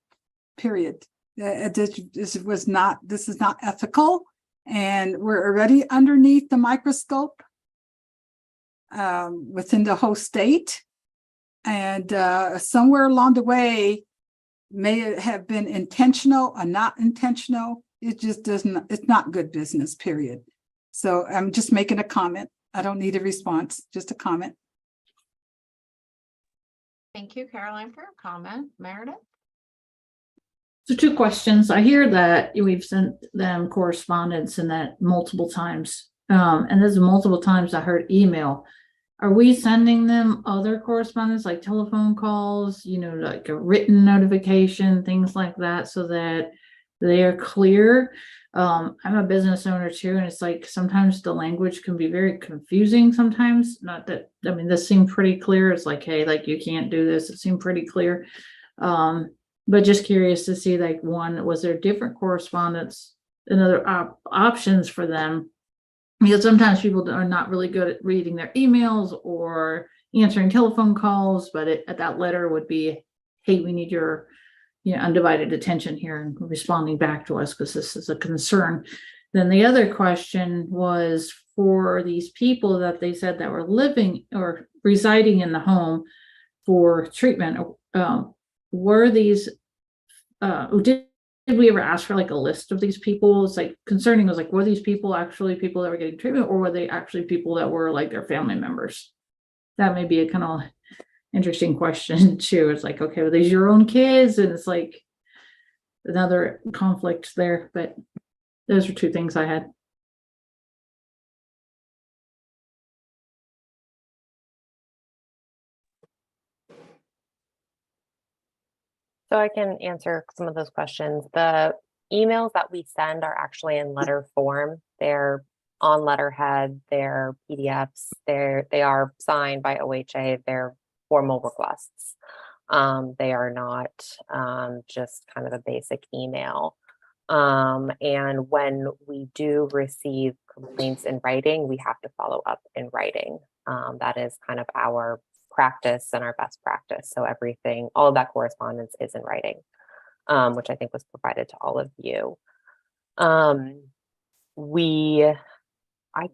period. This is not ethical, and we're already underneath the microscope within the whole state. And somewhere along the way, may it have been intentional or not intentional, it just doesn't, it's not good business, period. So I'm just making a comment. I don't need a response, just a comment. Thank you, Caroline, for your comment. Meredith? So 2 questions. I hear that we've sent them correspondence and that multiple times. And there's multiple times I heard email. Are we sending them other correspondence, like telephone calls, like a written notification, things like that, so that they are clear? I'm a business owner too, and it's like sometimes the language can be very confusing sometimes. Not that, I mean, this seemed pretty clear. It's like, hey, like you can't do this. It seemed pretty clear. But just curious to see, like, one, was there different correspondence and other options for them Because sometimes people are not really good at reading their emails or answering telephone calls, but at that letter would be, hey, we need your undivided attention here and responding back to us because this is a concern. Then the other question was for these people that they said that were living or residing in the home for treatment. Were these, did we ever ask for like a list of these people? It's like concerning was like, were these people actually people that were getting treatment, or were they actually people that were like their family members? That may be a kind of interesting question too. It's like, okay, well, these your own kids, and it's like another conflict there. But those are two things I had. So I can answer some of those questions. The emails that we send are actually in letter form. They're on letterhead, they're PDFs, they are signed by OHA, they're formal requests. They are not just kind of a basic email. And when we do receive complaints in writing, we have to follow up in writing. That is kind of our practice and our best practice. So everything, all of that correspondence is in writing, which I think was provided to all of you. I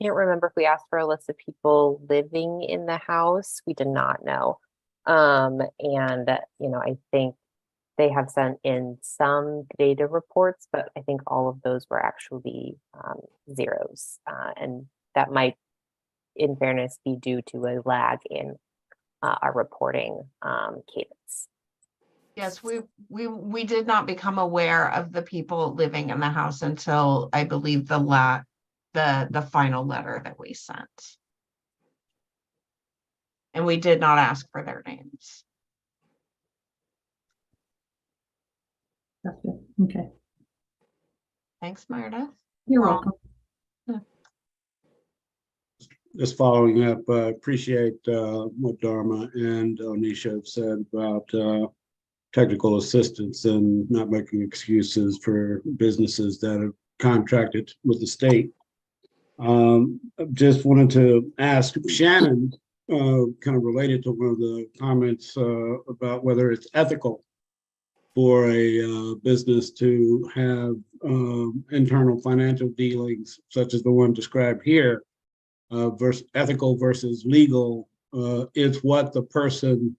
can't remember if we asked for a list of people living in the house. We did not know. And, I think they have sent in some data reports, but I think all of those were actually zeros. And that might, in fairness, be due to a lag in our reporting cadence. Yes, we did not become aware of the people living in the house until I believe the final letter that we sent. And we did not ask for their names. Gotcha. Okay. Thanks, Meredith. You're welcome. Just following up, I appreciate what Dharma and Onisha have said about technical assistance and not making excuses for businesses that have contracted with the state. Just wanted to ask Shannon, kind of related to one of the comments about whether it's ethical for a business to have internal financial dealings such as the one described here, versus ethical versus legal, is what the person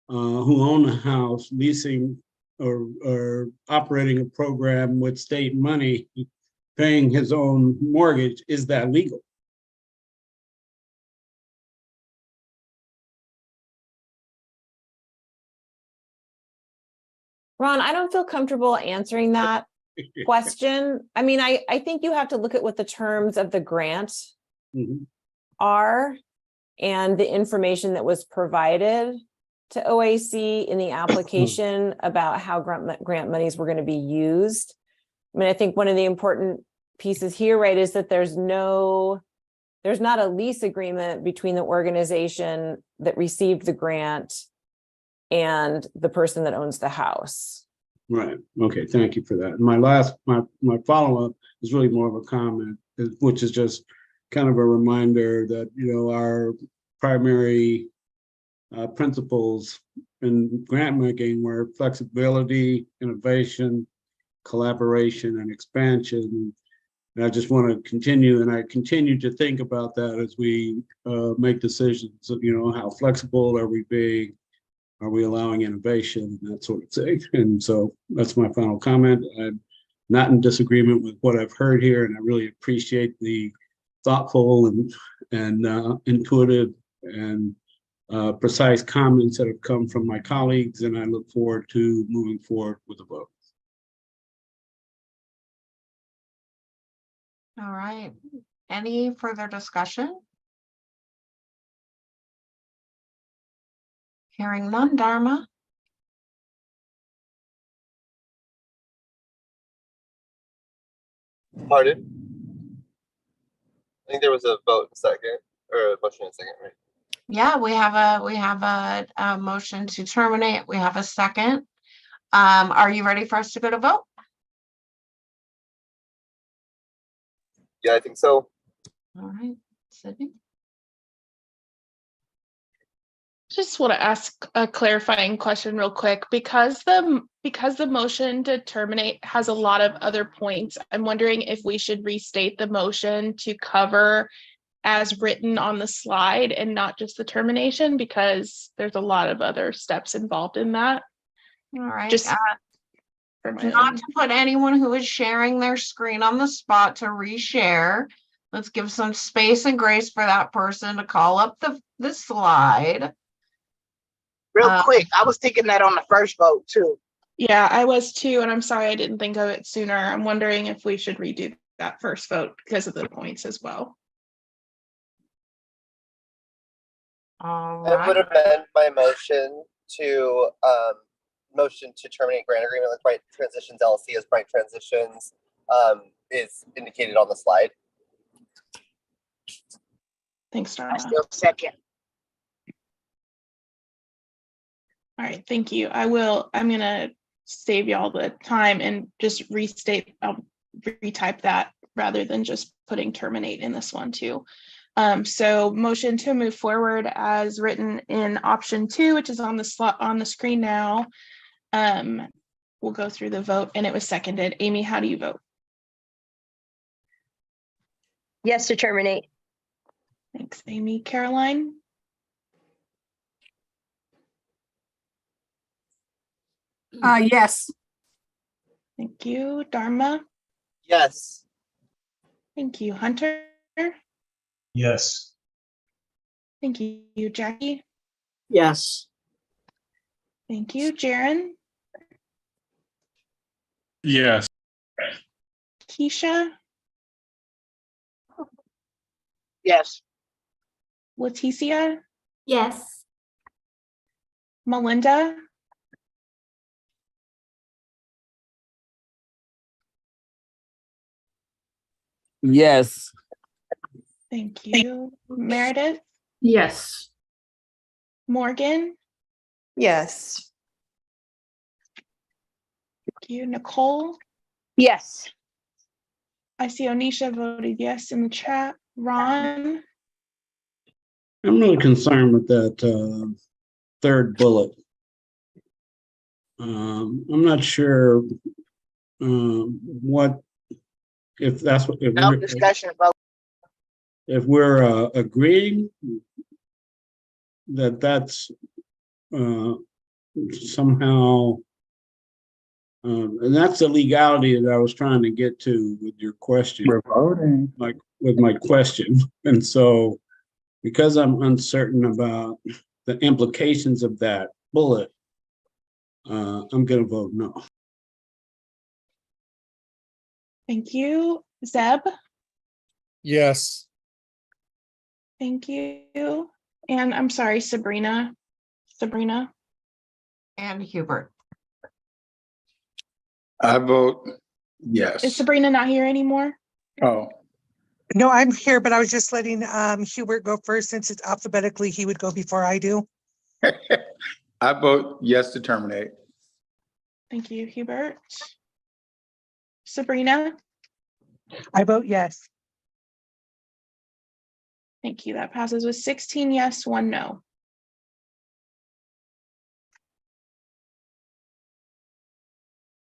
who own a house leasing or operating a program with state money, paying his own mortgage, is that legal? Ron, I don't feel comfortable answering that question. I mean, I think you have to look at what the terms of the grant are and the information that was provided to OAC in the application about how grant monies were going to be used. I mean, I think one of the important pieces here, right, is that there's not a lease agreement between the organization that received the grant and the person that owns the house. Right. Okay. Thank you for that. My follow-up is really more of a comment, which is just kind of a reminder that, our primary principles in grant making were flexibility, innovation, collaboration, and expansion. And I just want to continue, and I continue to think about that as we make decisions of, how flexible are we being? Are we allowing innovation and that sort of thing? And so that's my final comment. I'm not in disagreement with what I've heard here, and I really appreciate the thoughtful and intuitive and precise comments that have come from my colleagues, and I look forward to moving forward with the vote. All right. Any further discussion? Hearing none, Dharma. Pardon? I think there was a vote in a second, or a motion in a second, right? Yeah, we have a motion to terminate. We have a second. Are you ready for us to go to vote? Yeah, I think so. All right, Sydney? Just want to ask a clarifying question real quick because the motion to terminate has a lot of other points. I'm wondering if we should restate the motion to cover as written on the slide and not just the termination, because there's a lot of other steps involved in that. All right. Just for my Not own. to put anyone who is sharing their screen on the spot to reshare. Let's give some space and grace for that person to call up the slide. Real quick, I was thinking that on the first vote too. Yeah, I was too, and I'm sorry I didn't think of it sooner. I'm wondering if we should redo that first vote because of the points as well. All I would right. amend my motion to terminate grant agreement with Bright Transitions LLC as Bright Transitions is indicated on the slide. Thanks, I Donna. still second. All right, thank you. I'm gonna save y'all the time and just restate, I'll retype that rather than just putting terminate in this one too. So motion to move forward as written in option 2, which is on the slot on the screen now. We'll go through the vote and it was seconded. Amy, how do you vote? Yes, to terminate. Thanks, Amy. Caroline? Yes. Thank you. Dharma? Yes. Thank you. Hunter? Yes. Thank you. Jackie? Yes. Thank you. Jaren? Yes. Keisha? Yes. Leticia? Yes. Melinda? Yes. Thank you. Meredith? Yes. Morgan? Yes. Thank you. Nicole? Yes. I see Onisha voted yes in the chat. Ron? I'm really concerned with that third bullet. I'm not sure what if that's what No discussion vote. if we're agreeing that that's somehow and that's the legality that I was trying to get to with your question. We're voting. Like with my question. And so because I'm uncertain about the implications of that bullet, I'm going to vote no. Thank you. Zeb? Yes. Thank you. And I'm sorry, Sabrina. And Hubert. I vote Is yes. Sabrina not here anymore? Oh, No, I'm here, but I was just letting Hubert go first since it's alphabetically, he would go before I do. I vote yes to terminate. Thank you, Hubert. Sabrina? I vote yes. Thank you. That passes with 16 yes, 1 no.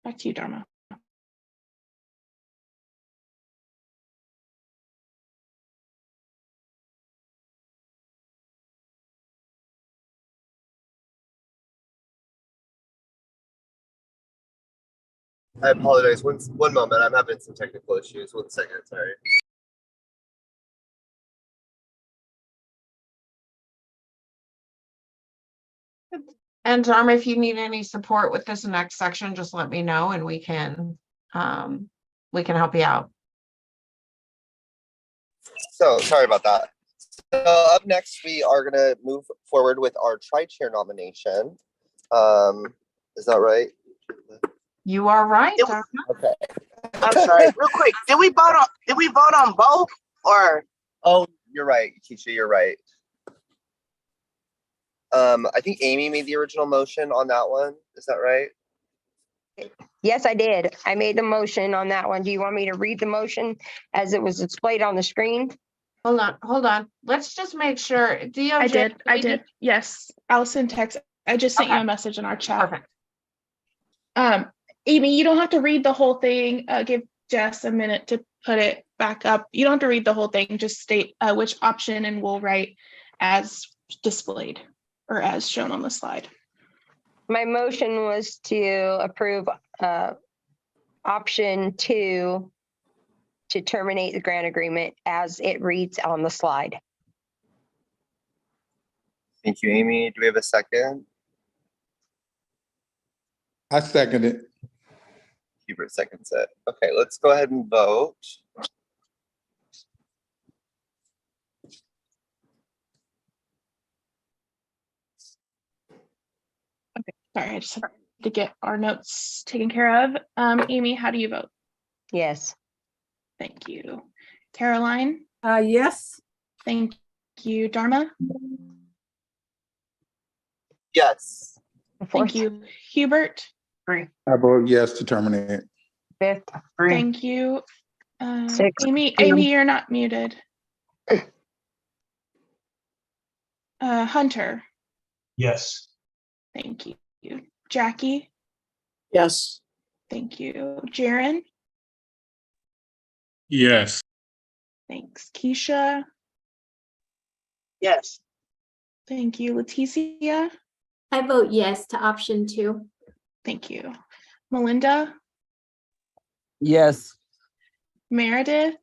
Back to you, Dharma. I apologize. One moment. I'm having some technical issues. 1 second. Sorry. And Dharma, if you need any support with this next section, just let me know and we can help you out. So sorry about that. So up next, we are going to move forward with our tri-chair nomination. Is that right? You are right, Dharma. Okay. I'm sorry. Real quick, did we vote on both or? Oh, you're right, Keisha, you're right. I think Amy made the original motion on that one. Is that right? Yes, I did. I made the motion on that one. Do you want me to read the motion as it was displayed on the screen? Hold on. Let's just make sure. DOJ. I we did. Yes. Allison text. I just sent you a message in our chat. Perfect. Amy, you don't have to read the whole thing. Give Jess a minute to put it back up. You don't have to read the whole thing. Just state which option and we'll write as displayed or as shown on the slide. My motion was to approve option 2 to terminate the grant agreement as it reads on the slide. Thank you, Amy. Do we have a second? I second it. Hubert seconds it. Okay, let's go ahead and vote. Sorry, I just have to get our notes taken care of. Amy, how do you vote? Yes. Thank you. Caroline? Yes. Thank you. Dharma? Yes. Thank you. Hubert? I vote yes to terminate. Fifth. Thank you. Six. Amy, you're not muted. Hunter? Yes. Thank you. Jackie? Yes. Thank you. Jaren? Yes. Thanks. Keisha? Yes. Thank you. Leticia? I vote yes to option 2. Thank you. Melinda? Yes. Meredith?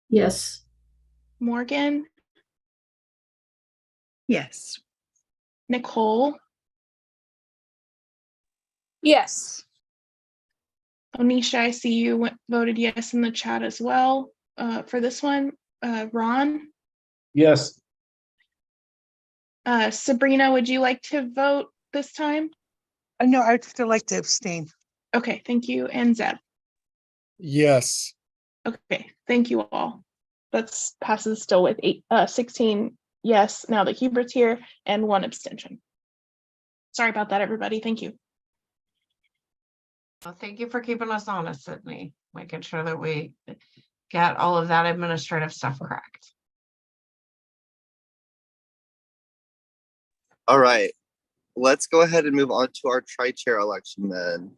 Yes. Morgan? Yes. Nicole? Yes. Onisha, I see you voted yes in the chat as well. For this one, Ron? Yes. Sabrina, would you like to vote this time? No, I'd still like to abstain. Okay, thank you. And Zeb? Yes. Okay, thank you all. That's passes still with 16 yes, now that Hubert's here, and 1 abstention. Sorry about that, everybody. Thank you. Well, thank you for keeping us honest, Sydney, making sure that we get all of that administrative stuff correct. All right, let's go ahead and move on to our tri-chair election then.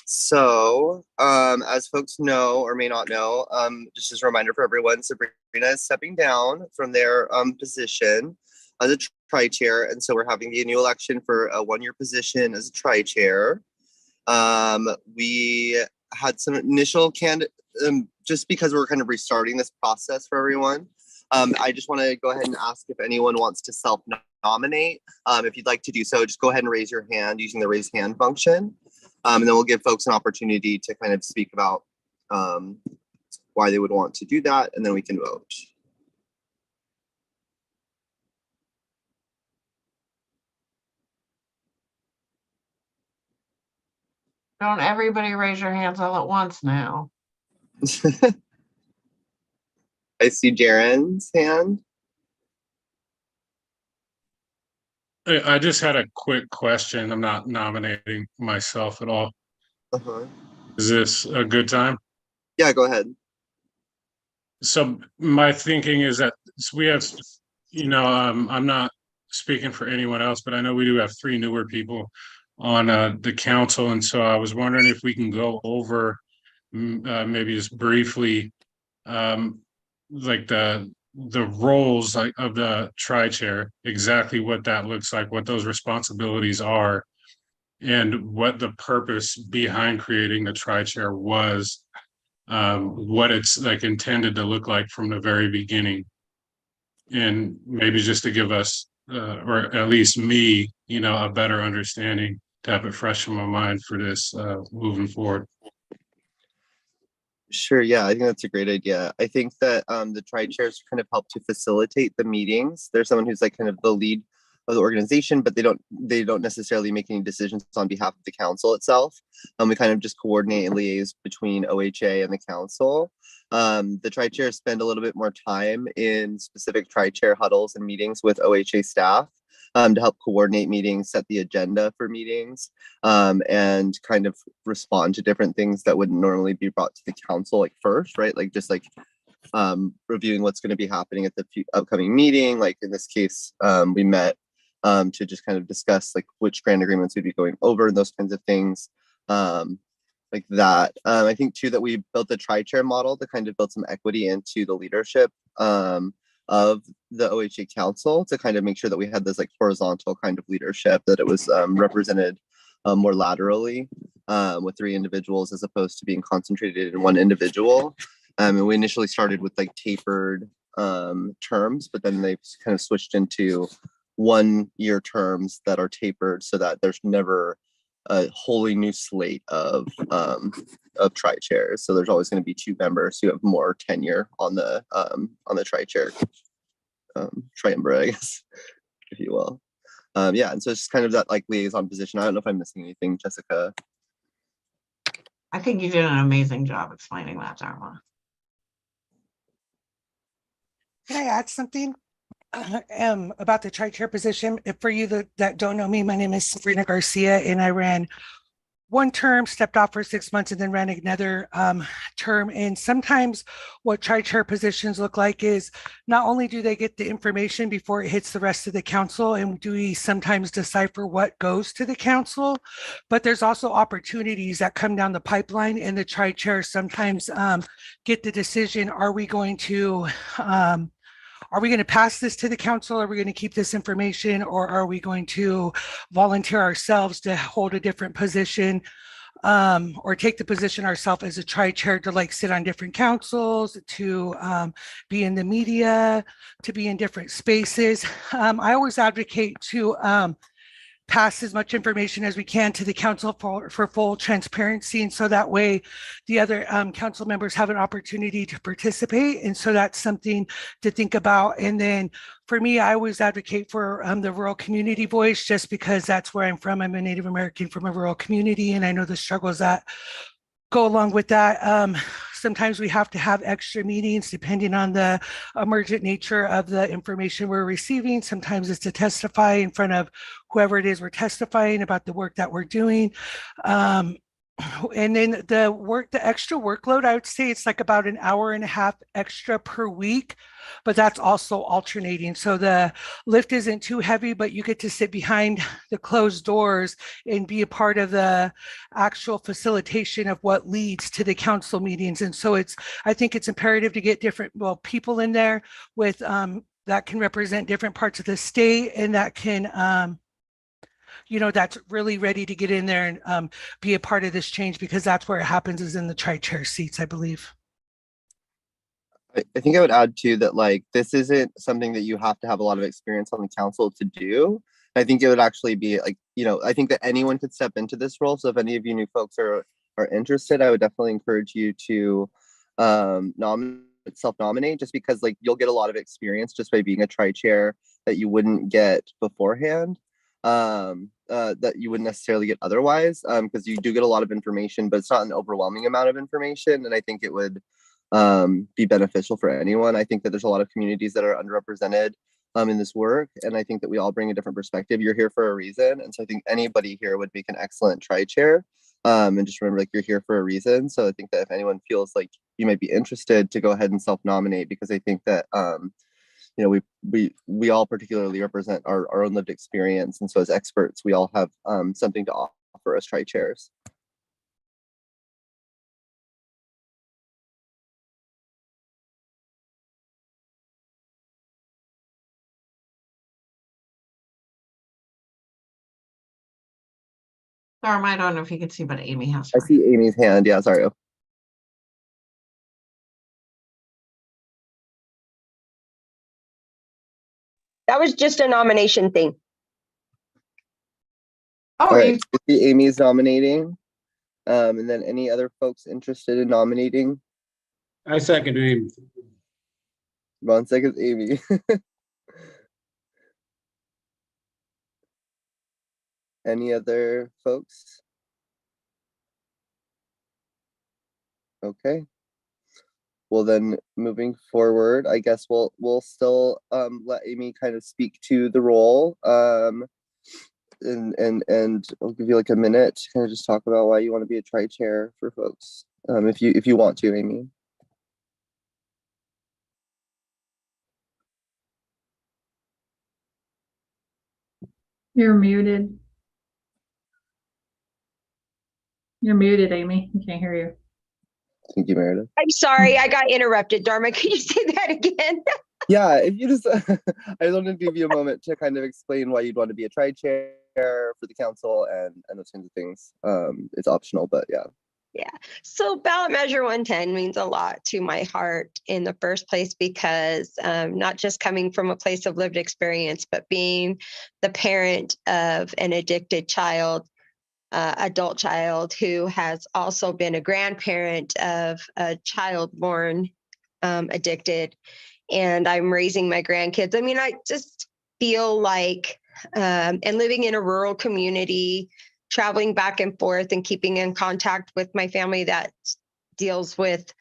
So, as folks know or may not know, just as a reminder for everyone, Sabrina is stepping down from their position as a tri-chair, and so we're having the annual election for a 1-year position as a tri-chair. We had some initial just because we're kind of restarting this process for everyone. I just want to go ahead and ask if anyone wants to self-nominate. If you'd like to do so, just go ahead and raise your hand using the raise hand function. And then we'll give folks an opportunity to kind of speak about why they would want to do that, and then we can vote. Don't everybody raise your hands all at once now. I see Jaren's hand. I just had a quick question. I'm not nominating myself at all. Uh-huh. Is this a good time? Yeah, go ahead. So my thinking is that we have, I'm not speaking for anyone else, but I know we do have 3 newer people on the council. And so I was wondering if we can go over maybe just briefly, like the roles of the tri-chair, exactly what that looks like, what those responsibilities are, and what the purpose behind creating the tri-chair was, what it's like intended to look like from the very beginning. And maybe just to give us, or at least me, a better understanding, to have it fresh in my mind for this moving forward. Sure, yeah, I think that's a great idea. I think that the tri-chairs kind of help to facilitate the meetings. There's someone who's like kind of the lead of the organization, but they don't necessarily make any decisions on behalf of the council itself. We kind of just coordinate and liaise between OHA and the council. The tri-chairs spend a little bit more time in specific tri-chair huddles and meetings with OHA staff. to help coordinate meetings, set the agenda for meetings, and kind of respond to different things that wouldn't normally be brought to the council like first, right? Like just like reviewing what's going to be happening at the upcoming meeting. Like in this case, we met to just kind of discuss like which grant agreements we'd be going over and those kinds of things. Like that. I think too that we built the tri-chair model to kind of build some equity into the leadership of the OHA council to kind of make sure that we had this like horizontal kind of leadership, that it was represented more laterally with 3 individuals as opposed to being concentrated in one individual. And we initially started with like tapered terms, but then they've kind of switched into 1-year terms that are tapered so that there's never a wholly new slate of tri-chairs. So there's always going to be 2 members who have more tenure on the tri-chair triumvirate, I guess, if you will. Yeah, and so it's just kind of that like liaison position. I don't know if I'm missing anything, Jessica. I think you did an amazing job explaining that, Dharma. Can I add something about the tri-chair position? If for you that don't know me, my name is Sabrina Garcia, and I ran 1 term, stepped off for 6 months, and then ran another term. And sometimes what tri-chair positions look like is not only do they get the information before it hits the rest of the council, and do we sometimes decipher what goes to the council, but there's also opportunities that come down the pipeline, and the tri-chair sometimes get the decision, are we going to pass this to the council? Are we going to keep this information, or are we going to volunteer ourselves to hold a different position, or take the position ourselves as a tri-chair to like sit on different councils, to be in the media, to be in different spaces? I always advocate to pass as much information as we can to the council for full transparency. And so that way the other council members have an opportunity to participate. And so that's something to think about. And then for me, I always advocate for the rural community voice, just because that's where I'm from. I'm a Native American from a rural community, and I know the struggles that go along with that. Sometimes we have to have extra meetings depending on the emergent nature of the information we're receiving. Sometimes it's to testify in front of whoever it is we're testifying about the work that we're doing. And then the extra workload, I would say it's like about 1.5 hours extra per week, but that's also alternating. So the lift isn't too heavy, but you get to sit behind the closed doors and be a part of the actual facilitation of what leads to the council meetings. And so I think it's imperative to get different, people in there with, that can represent different parts of the state, and that can, that's really ready to get in there and be a part of this change, because that's where it happens, is in the tri-chair seats, I believe. I think I would add too that like this isn't something that you have to have a lot of experience on the council to do. I think it would actually be like, I think that anyone could step into this role. So if any of you new folks are interested, I would definitely encourage you to self-nominate, just because like you'll get a lot of experience just by being a tri-chair that you wouldn't get beforehand. That you wouldn't necessarily get otherwise, because you do get a lot of information, but it's not an overwhelming amount of information. And I think it would be beneficial for anyone. I think that there's a lot of communities that are underrepresented in this work, and I think that we all bring a different perspective. You're here for a reason, and so I think anybody here would make an excellent tri-chair. And just remember, like, you're here for a reason. So I think that if anyone feels like you might be interested, to go ahead and self-nominate, because I think that we all particularly represent our own lived experience, and so as experts, we all have something to offer as tri-chairs. Dharma, I don't know if you can see, but Amy has. I see Amy's hand. Yeah, sorry. That was just a nomination thing. Oh, all right. I see Amy's nominating. And then any other folks interested in nominating? I second Amy. Ron seconds Amy. Any other folks? Okay. Well, then moving forward, I guess we'll still let Amy kind of speak to the role. And I'll give you like a minute to kind of just talk about why you want to be a tri-chair for folks. If you want to, Amy. You're muted. You're muted, Amy. I can't hear you. Thank you, Meredith. I'm sorry, I got interrupted. Dharma, can you say that again? Yeah, if you just, I wanted to give you a moment to kind of explain why you'd want to be a tri-chair for the council and those kinds of things. It's optional, but yeah. Yeah. So ballot measure 110 means a lot to my heart in the first place because not just coming from a place of lived experience, but being the parent of an addicted child, adult child who has also been a grandparent of a child born addicted. And I'm raising my grandkids. I mean, I just feel like, and living in a rural community, traveling back and forth and keeping in contact with my family that deals with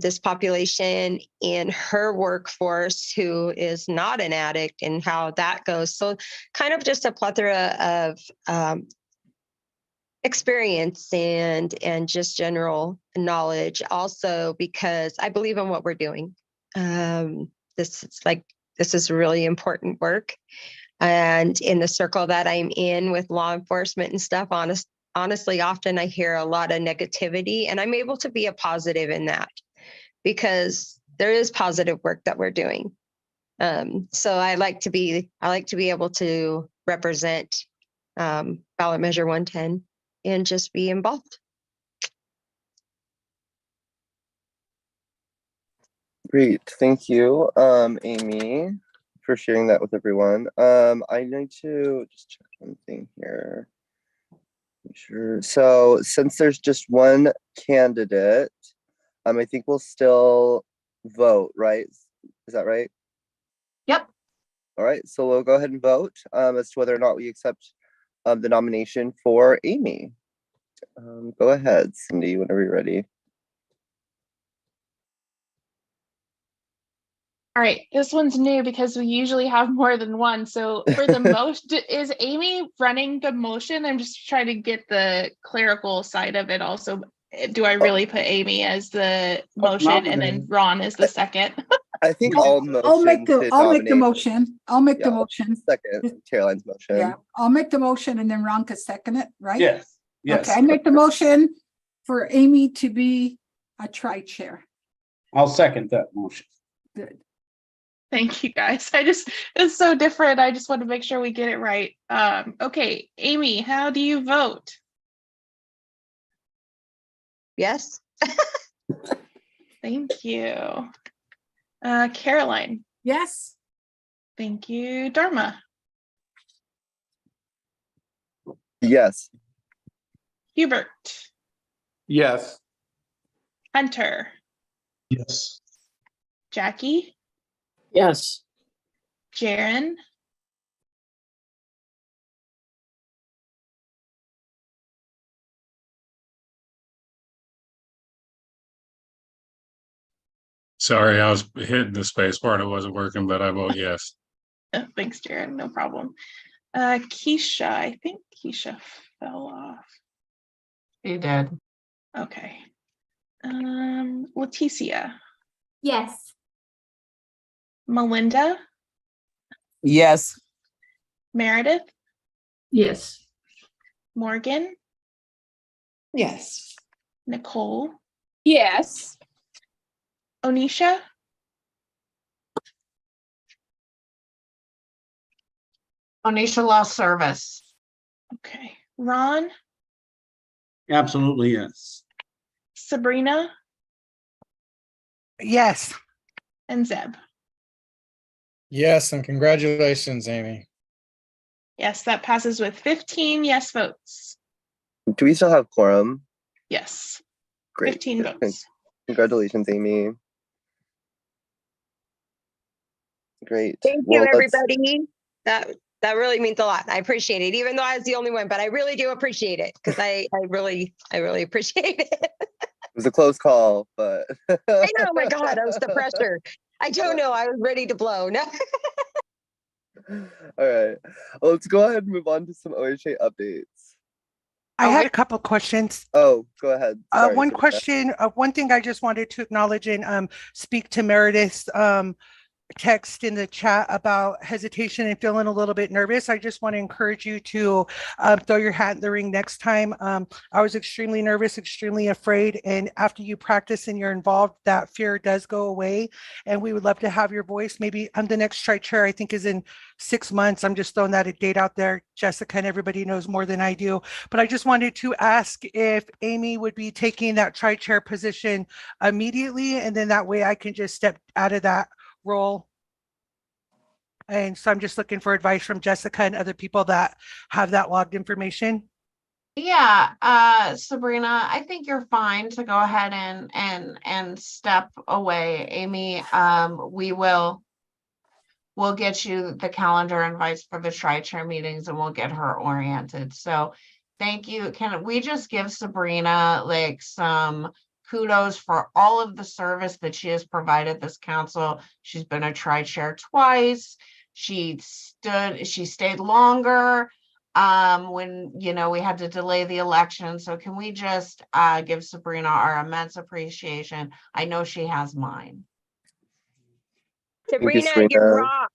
this population in her workforce who is not an addict and how that goes. So kind of just a plethora of experience and just general knowledge. Also, because I believe in what we're doing. This is really important work. And in the circle that I'm in with law enforcement and stuff, honestly, often I hear a lot of negativity, and I'm able to be a positive in that because there is positive work that we're doing. So I like to be able to represent ballot measure 110 and just be involved. Great, thank you, Amy, for sharing that with everyone. I need to just check one thing here. Sure. So since there's just one candidate, I think we'll still vote, right? Is that right? Yep. All right, so we'll go ahead and vote as to whether or not we accept the nomination for Amy. Go ahead, Cindy, whenever you're ready. All right, this one's new because we usually have more than one. So for the motion, is Amy running the motion? I'm just trying to get the clerical side of it also. Do I really put Amy as the motion and then Ron as the second? I think all motions I'll make the nominate. motion. I'll make the Yeah, motion. Second, Caroline's motion. Yeah, I'll make the motion and then Ron could second it, right? Yes. Yes. Okay, I make the motion for Amy to be a tri-chair. I'll second that motion. Good. Thank you, guys. It's so different. I just want to make sure we get it right. Okay, Amy, how do you vote? Yes. Thank you. Caroline. Yes. Thank you. Dharma. Yes. Hubert. Yes. Hunter. Yes. Jackie. Yes. Jaren. Sorry, I was hitting the space bar and it wasn't working, but I vote yes. Thanks, Jaren. No problem. Keisha. I think Keisha fell off. You did. Okay. Leticia. Yes. Melinda. Yes. Meredith. Yes. Morgan. Yes. Nicole. Yes. Onisha. Onisha lost service. Okay. Ron. Absolutely, yes. Sabrina. Yes. And Zeb. Yes, and congratulations, Amy. Yes, that passes with 15 yes votes. Do we still have quorum? Yes. Great. 15 votes. Congratulations, Amy. Great. Thank Well, you, let's- everybody. That really means a lot. I appreciate it, even though I was the only one, but I really do appreciate it because I really appreciate it. was a close call, but I know, oh my God, that was the pressure. I don't know, I was ready to blow. No. all right. Well, let's go ahead and move on to some OHA updates. I had a couple of questions. Oh, go ahead. Sorry, One Sabrina. question, one thing I just wanted to acknowledge and speak to Meredith's text in the chat about hesitation and feeling a little bit nervous. I just want to encourage you to throw your hat in the ring next time. I was extremely nervous, extremely afraid. And after you practice and you're involved, that fear does go away. And we would love to have your voice. Maybe the next tri-chair, I think, is in 6 months. I'm just throwing that a date out there. Jessica and everybody knows more than I do. But I just wanted to ask if Amy would be taking that tri-chair position immediately. And then that way I can just step out of that role. And so I'm just looking for advice from Jessica and other people that have that logged information. Yeah, Sabrina, I think you're fine to go ahead and step away. Amy, we'll get you the calendar invites for the tri-chair meetings and we'll get her oriented. So thank you. Can we just give Sabrina like some kudos for all of the service that she has provided this council? She's been a tri-chair twice. She stayed longer when we had to delay the election. So can we just give Sabrina our immense appreciation? I know she has mine. Sabrina, you rock.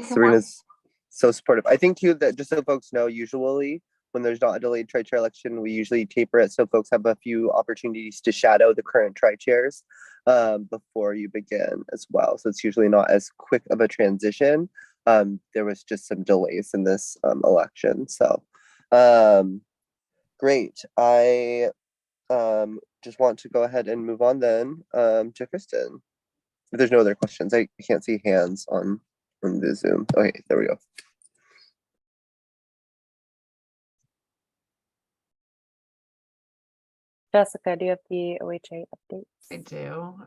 Serena's so supportive. I think too that just so folks know, usually when there's not a delayed tri-chair election, we usually taper it so folks have a few opportunities to shadow the current tri-chairs before you begin as well. So it's usually not as quick of a transition. There was just some delays in this election. So great. I just want to go ahead and move on then to Kristen. If there's no other questions, I can't see hands on the Zoom. Okay, there we go. Jessica, do you have the OHA updates? I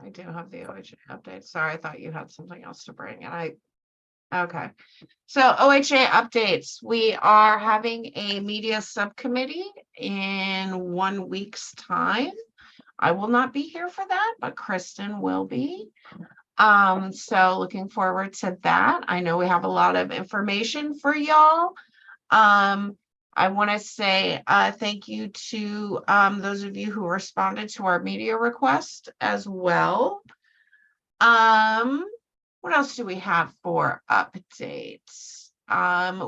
do have the OHA update. Sorry, I thought you had something else to bring. Okay. So OHA updates. We are having a media subcommittee in 1 week's time. I will not be here for that, but Kristen will be. So looking forward to that. I know we have a lot of information for y'all. I want to say thank you to those of you who responded to our media request as well. What else do we have for updates?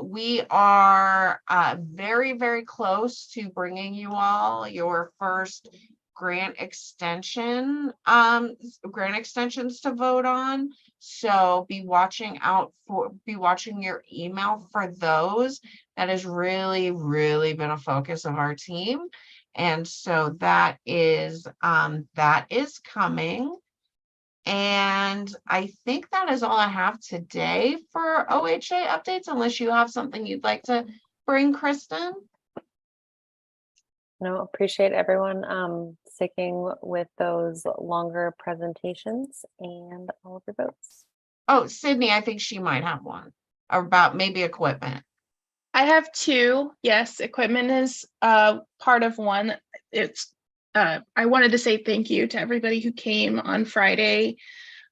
We are very, very close to bringing you all your first grant extensions to vote on. So be watching your email for those. That has really, really been a focus of our team. And so that is coming. And I think that is all I have today for OHA updates, unless you have something you'd like to bring, Kristen. No, appreciate everyone sticking with those longer presentations and all of your votes. Oh, Sydney, I think she might have one about maybe equipment. I have two. Yes, equipment is part of one. I wanted to say thank you to everybody who came on Friday.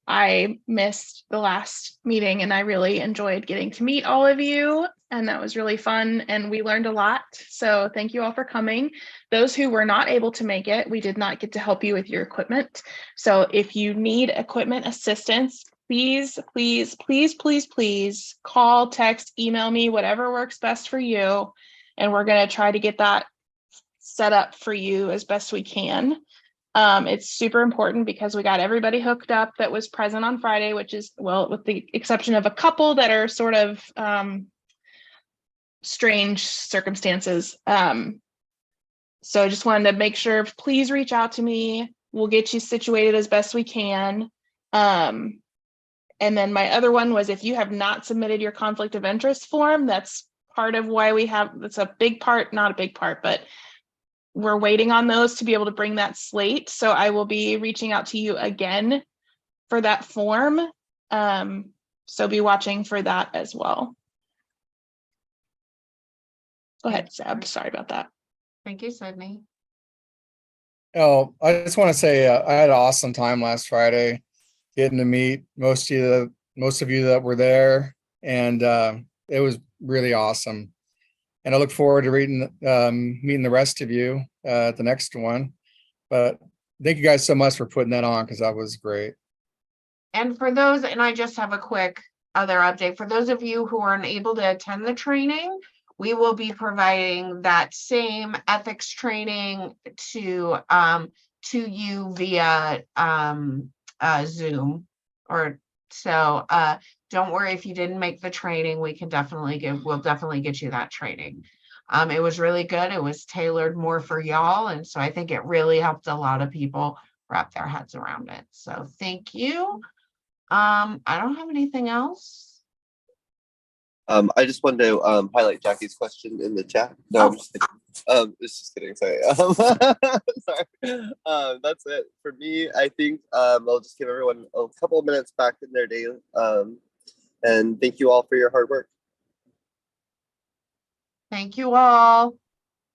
I missed the last meeting and I really enjoyed getting to meet all of you, and that was really fun and we learned a lot. So thank you all for coming. Those who were not able to make it, we did not get to help you with your equipment. So if you need equipment assistance, please, please, please, please, please call, text, email me, whatever works best for you. And we're going to try to get that set up for you as best we can. It's super important because we got everybody hooked up that was present on Friday, which is, well, with the exception of a couple that are sort of strange circumstances. So I just wanted to make sure, please reach out to me. We'll get you situated as best we can. And then my other one was, if you have not submitted your conflict of interest form, that's part of why we have, that's a big part, not a big part, but we're waiting on those to be able to bring that slate. So I will be reaching out to you again for that form. So be watching for that as well. Go ahead, Zeb. Sorry about that. Thank you, Sydney. Oh, I just want to say I had an awesome time last Friday, getting to meet most of you that were there, and it was really awesome. And I look forward to meeting the rest of you at the next one. But thank you guys so much for putting that on, because that was great. And for those, and I just have a quick other update, for those of you who are unable to attend the training, we will be providing that same ethics training to you via Zoom. Or so don't worry if you didn't make the training, we'll definitely get you that training. It was really good. It was tailored more for y'all, and so I think it really helped a lot of people wrap their heads around it. So thank you. I don't have anything else. I just wanted to highlight Jackie's question in the chat. No, I'm just kidding. Just kidding. Sorry. Sorry. That's it for me. I think I'll just give everyone a couple of minutes back in their day. And thank you all for your hard work. Thank you all.